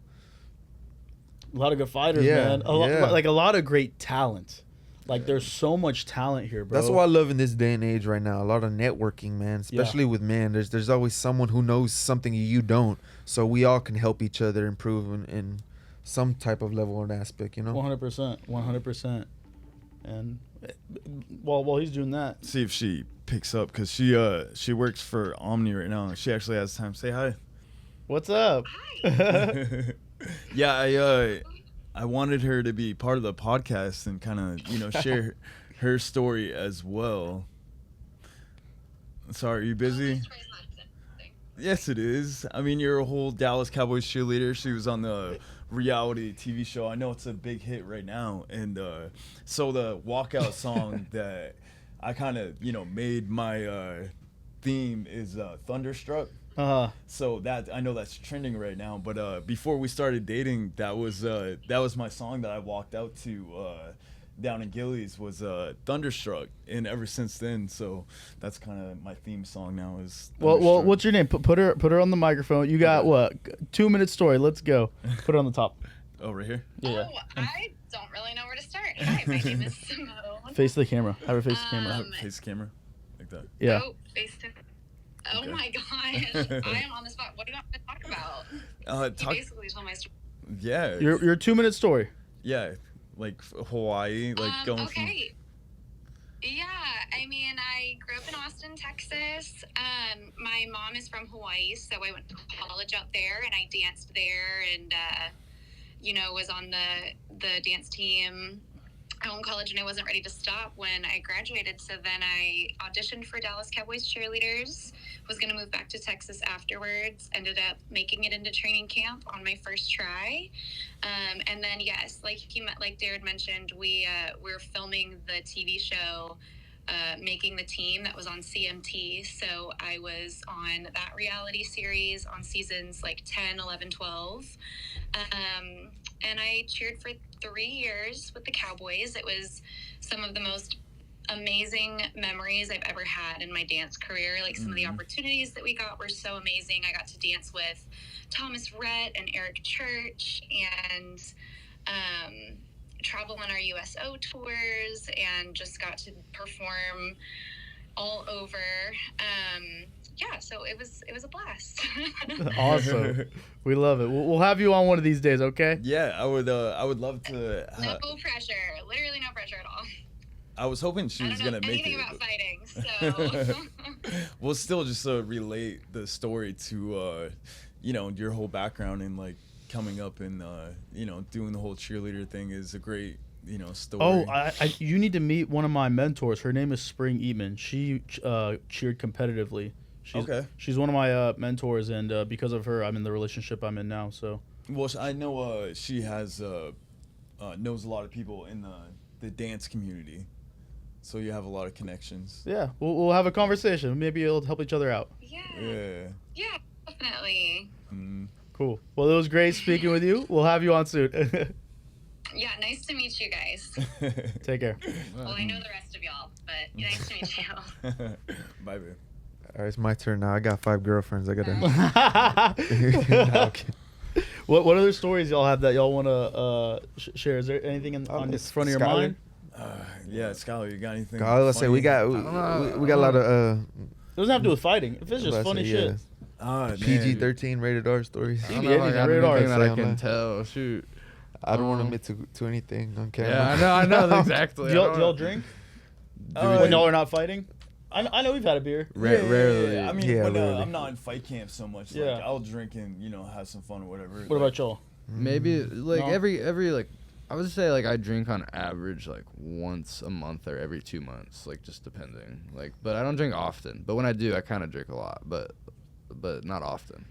A lot of good fighters, Yeah, man. A lot of great talent. Like there's so much talent here, bro. That's what I love in this day and age right now. A lot of networking, man. Especially with men. There's always someone who knows something you don't. So we all can help each other improve in some type of level and aspect, you know? 100%. And while he's doing that, See if she picks up, because she works for Omni right now. She actually has time. Say hi. what's up? Yeah, I wanted her to be part of the podcast and kind of, share her story as well. Sorry, are you busy? Yes, it is. I mean, you're a whole Dallas Cowboys cheerleader. She was on the reality TV show. I know it's a big hit right now. And so the walkout song that I kind of, made my theme is Thunderstruck. So that I know that's trending right now. But before we started dating, that was my song that I walked out to down in Gillies was Thunderstruck, and ever since then, so that's kind of my theme song now is. Well, what's your name? Put her on the microphone. You got what? 2-minute story. Let's go. Put it on the top. Oh, right here. Yeah. Oh, I don't really know where to start. Hi, my name is Simone. Face the camera. Have her face the camera. Face camera, like that. Yeah. Oh, face to. Oh Okay. my gosh, I am on the spot. What do you want me to talk about? You basically told my story. Yeah. Your 2-minute story. Yeah, like Hawaii, like going Okay. Yeah, I mean, I grew up in Austin, Texas. My mom is from Hawaii, so I went to college out there, and I danced there, and was on the dance team at home college, and I wasn't ready to stop when I graduated. So then I auditioned for Dallas Cowboys cheerleaders. Was going to move back to Texas afterwards. Ended up making it into training camp on my first try. And then yes, like Darren mentioned, we were filming the TV show. Making the Team that was on CMT. So I was on that reality series on seasons like 10, 11, 12. And I cheered for 3 years with the Cowboys. It was some of the most amazing memories I've ever had in my dance career. Like some of the opportunities that we got were so amazing. I got to dance with Thomas Rhett and Eric Church and travel on our USO tours and just got to perform all over. So it was a blast. Awesome. We love it. We'll have you on one of these days, okay? Yeah, I would love to. No pressure. Literally no pressure at all. I was hoping she was gonna make it. I don't know anything about fighting, so. We'll still just relate the story to, your whole background and like coming up and doing the whole cheerleader thing is a great story. Oh, you need to meet one of my mentors. Her name is Spring Eatman. She cheered competitively. She's one of my mentors, and because of her, I'm in the relationship I'm in now. So. Well, I know she has knows a lot of people in the dance community, so you have a lot of connections. Yeah, we'll have a conversation. Maybe it'll help each other out. Yeah, definitely. Cool. Well, it was great speaking with you. We'll have you on soon. Yeah, nice to meet you guys. Take care. Well, I know the rest of y'all, but nice to meet you. Bye, babe. All right, it's my turn now. I got 5 girlfriends. I got to. What other stories y'all have that y'all want to share? Is there anything on the front of your mind? Yeah, Skyler, you got anything? I was say we got we got a lot of It doesn't have to do with fighting. If it's just funny shit. PG-13 rated R stories. I don't know if I got Rated R. anything that I Say can on that. tell. Shoot. I don't want to admit to anything on camera. Yeah, I know exactly. Do y'all drink? When y'all are not fighting? I know we've had a beer. Rarely. Yeah, I mean, Yeah, when rarely. I'm not in fight camp so much. Yeah. Like, I'll drink and have some fun or whatever. What about y'all? Maybe like No? every like I would say like I drink on average like once a month or every 2 months, like just depending. Like, but I don't drink often. But when I do, I kind of drink a lot, but not often.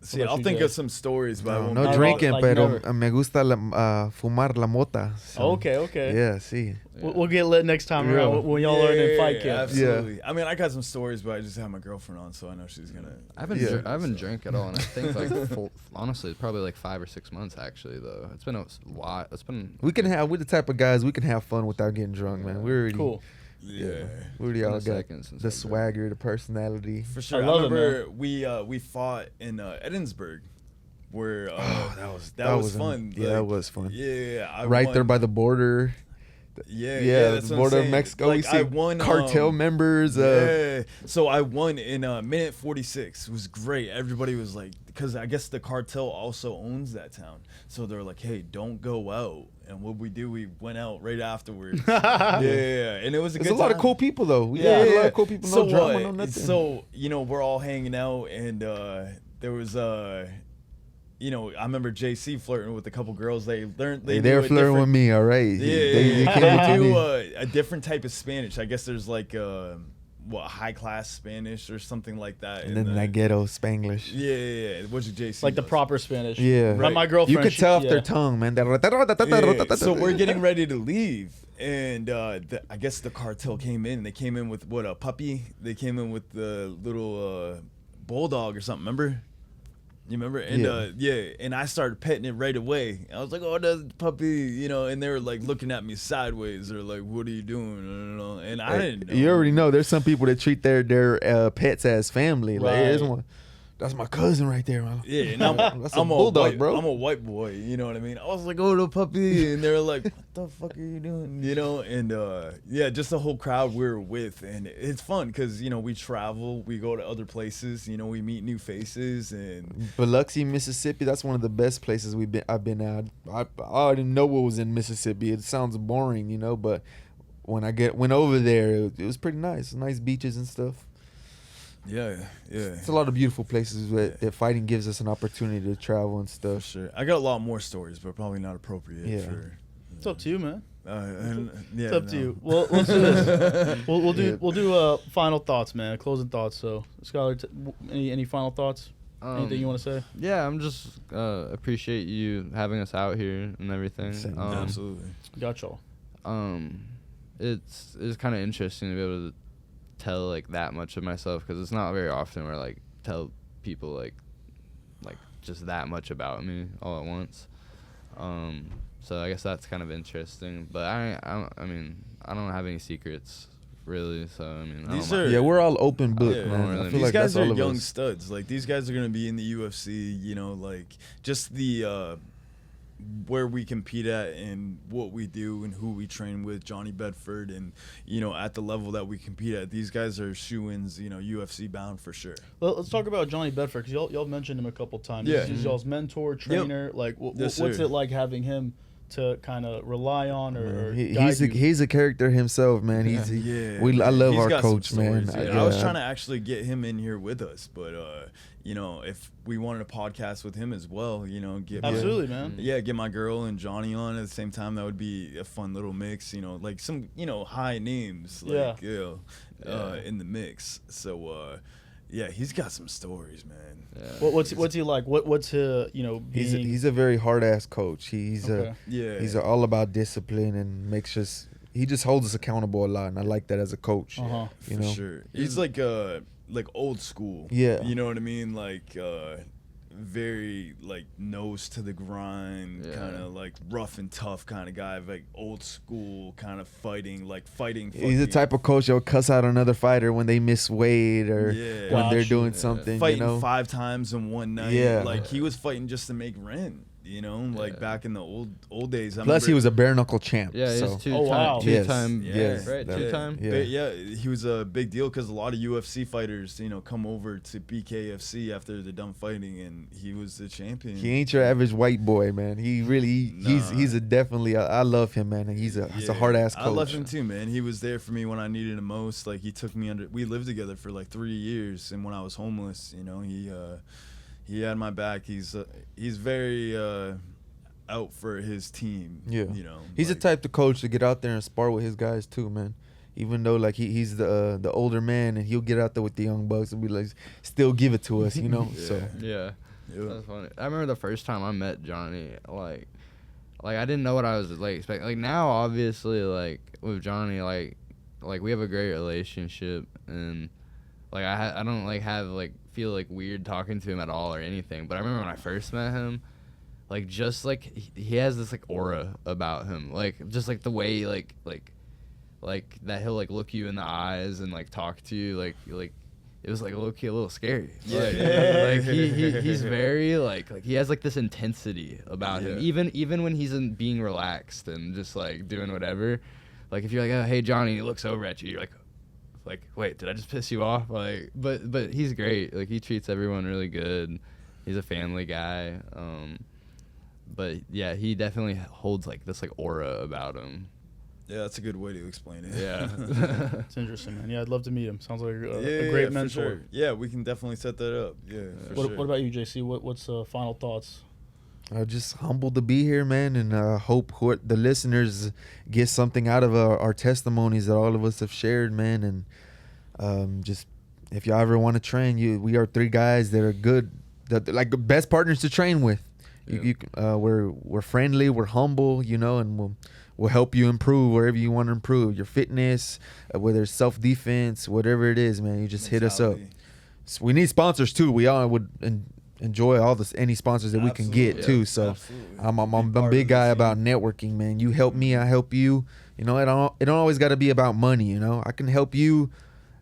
See, about I'll you, think Jay? of some stories, but I won't No Not drinking, like pero never. me gusta fumar la mota. So, Okay. Yeah, sí. We'll get lit next time Yeah. around when y'all are in fight camp. Absolutely. I mean, I got some stories, but I just have my girlfriend on, so I know she's gonna. I haven't Yeah. I haven't drank at all, and I think like honestly, probably like 5 or 6 months actually. Though it's been a lot. It's been We're the type of guys we can have fun without getting drunk, man. We're already Cool. Yeah. We already been all a got second since the I've drank. swagger, the personality. For sure. I I, love it, remember we fought in Edinburgh, where that was fun. Yeah, that was fun. Yeah, I Right won. there by the border. Yeah, that's the what I'm border of saying. Mexico. Like, we see I won cartel members. Yeah, so I won in minute 46. It was great. Everybody was like, because I guess the cartel also owns that town, so they're like, hey, don't go out. And what we do, we went out right afterwards. yeah, and it was a There's good a lot of time. cool people though. We Yeah, got a lot of cool people. No drama, no nothing. So we're all hanging out, and there was I remember JC flirting with a couple girls. They learned they're knew a flirting different- with me, all right. They came do with me. a different type of Spanish. I guess there's like high class Spanish or something like that. And then that ghetto Spanglish. Yeah. What's your JC? Like the does. proper Spanish. Yeah. My girlfriend. You could tell off yeah. their tongue, man. Yeah, so we're getting ready to leave, and I guess the cartel came in. They came in with a puppy. They came in with the little bulldog or something. Remember? You remember? And and I started petting it right away. I was like, "Oh, that's the puppy," and they were like looking at me sideways. They're like, "What are you doing?" And I didn't know. You already know there's some people that treat their pets as family. Like, Right. hey, that's my cousin right there, man. Yeah, and I'm That's a I'm bulldog, white, bro. I'm a white boy, you know what I mean? I was like, "Oh, little puppy," and they were like, "What the fuck are you doing?" And just the whole crowd we were with, and it's fun because we travel, we go to other places, we meet new faces, and Biloxi, Mississippi. That's one of the best places I've been at. I didn't know what was in Mississippi. It sounds boring, but when I went over there, it was pretty nice. Nice beaches and stuff. yeah, It's a lot of beautiful places that fighting gives us an opportunity to travel and for stuff. sure. I got a lot more stories, but probably not appropriate. Yeah. For, It's up to you, man. yeah, It's up to you. Well, let's do this. We'll do final thoughts, man. Closing thoughts. So, Skyler, any final thoughts? Anything you want to say? Yeah, I'm just appreciate you having us out here and everything. Same. Absolutely. Got y'all. It's kind of interesting to be able to tell like that much of myself because it's not very often where I like tell people like just that much about me all at once. So I guess that's kind of interesting. But I mean I don't have any secrets really. So I mean These I don't are- Yeah, we're all open book, Yeah. man. Really. I feel These like guys that's are all of young us. studs. Like these guys are gonna be in the UFC. Like just the where we compete at and what we do and who we train with, Johnny Bedford, and at the level that we compete at, these guys are shoo-ins. UFC bound for sure. Let's talk about Johnny Bedford because y'all mentioned him a couple times. Yeah. He's y'all's mentor, trainer. Like, Yes, what's sir. it like having him to kind of rely on or He's guide you? he's a character himself, man. I love He's our got some coach, man. stories, yeah. I was trying to actually get him in here with us, but if we wanted a podcast with him as well, get Absolutely, man. get my girl and Johnny on at the same time. That would be a fun little mix, like some high names, like in the mix. So he's got some stories, man. Yeah. What's he like? What's being, He's a very hard ass coach. He's Okay. he's all about discipline and he just holds us accountable a lot, and I like that as a coach. Uh-huh. You For know, sure. He's like old school. Yeah. You know what I mean? Like very like nose to the grind, Yeah. kind of like rough and tough kind of guy, like old school kind of fighting. he's the type of coach that'll cuss out another fighter when they miss weight or Yeah. when they're Gotcha. doing something. fighting 5 times in one night. Yeah. Like he was fighting just to make rent. Back in the old days. Plus, he was a bare knuckle champ. Yeah, he's so. Oh, wow. two-time, Yes. right? That- Two-time. Yeah. But yeah, he was a big deal because a lot of UFC fighters, come over to BKFC after they're done fighting, and he was the champion. He ain't your average white boy, man. He really Nah. he's a definitely. I love him, man. And he's a hard ass coach. I love him too, man. He was there for me when I needed him most. Like he took me under. We lived together for like 3 years, and when I was homeless, he had my back. He's very out for his team. Yeah. He's like, the type of coach to get out there and spar with his guys too, man. Even though like he's the older man and he'll get out there with the young bucks and be like, still give it to us, So Yeah. Yeah. That's funny. I remember the first time I met Johnny, like I didn't know what I was like expecting. Like now, obviously, like with Johnny, like we have a great relationship, and like I don't like have like feel like weird talking to him at all or anything. But I remember when I first met him, like just like he has this like aura about him, like just like the way like that he'll like look you in the eyes and like talk to you, like it was like low-key a little scary. Yeah. Like he's very like he has like this intensity about him, even when he's being relaxed and just like doing whatever. Like if you're like, oh hey Johnny, he looks over at you, you're like wait, did I just piss you off? Like but he's great. Like he treats everyone really good. He's a family guy. But yeah, he definitely holds like this like aura about him. Yeah, that's a good way to explain it. Yeah. It's interesting, man. Yeah, I'd love to meet him. Sounds like a great mentor. For sure. Yeah, we can definitely set that up. Yeah, for sure. What about you, JC? What's final thoughts? Just humbled to be here, man, and hope the listeners get something out of our testimonies that all of us have shared, man. And just if y'all ever want to train, we are 3 guys that are good, that like best partners to train with. Yeah. We're friendly, we're humble, and we'll help you improve wherever you want to improve your fitness, whether it's self-defense, whatever it is, man. You just hit us up. So we need sponsors too. We all would enjoy any sponsors that we can get too. So I'm a big guy about networking, man. You help me, I help you. It don't always got to be about money. I can help you.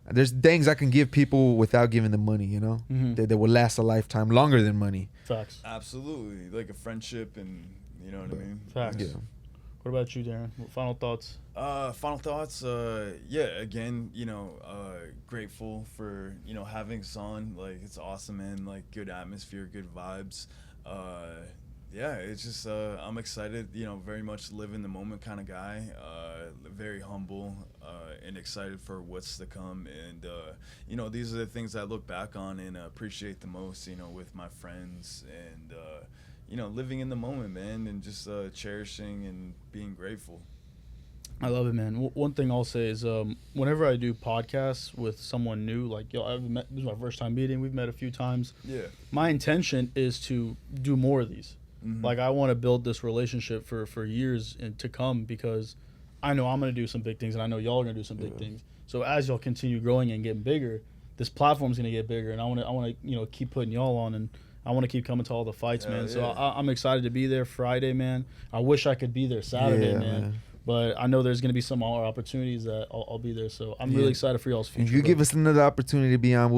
There's things I can give people without giving them money. Mm-hmm. That will last a lifetime, longer than money. Facts. Absolutely, like a friendship, and you know what I mean. Facts. Yeah. What about you, Darren? Final thoughts? Final thoughts. Again, grateful for having us on. Like it's awesome, man. Like good atmosphere, good vibes. It's just I'm excited. Very much live in the moment kind of guy. Very humble and excited for what's to come. And these are the things I look back on and appreciate the most. With my friends and. Living in the moment, man, and just cherishing and being grateful. I love it, man. One thing I'll say is whenever I do podcasts with someone new, like, this is my first time meeting. We've met a few times. Yeah. My intention is to do more of these. Mm-hmm. Like, I want to build this relationship for years to come because I know I'm going to do some big things and I know y'all are going to do some big things. So as y'all continue growing and getting bigger, this platform's going to get bigger, and I want to keep putting y'all on, and I want to keep coming to all the fights, man. So I'm excited to be there Friday, man. I wish I could be there Saturday, man. But I know there's going to be some more opportunities that I'll be there. So I'm really excited for y'all's future. If you give us another opportunity to be on,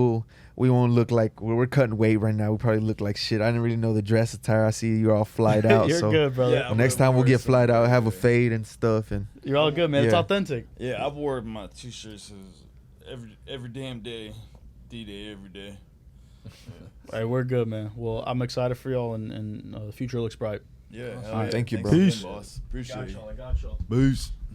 we won't look like we're cutting weight right now. We probably look like shit. I didn't really know the dress attire. I see you're all flied out. You're so good, brother. Yeah, next time we'll get flied out, have a fade and stuff. And you're all good, man. It's authentic. Yeah, I've worn my T-shirts every damn day, D-Day every day. All right, we're good, man. Well, I'm excited for y'all, and the future looks bright. Yeah. Thank you, bro. Peace. Appreciate it. I got y'all. Peace.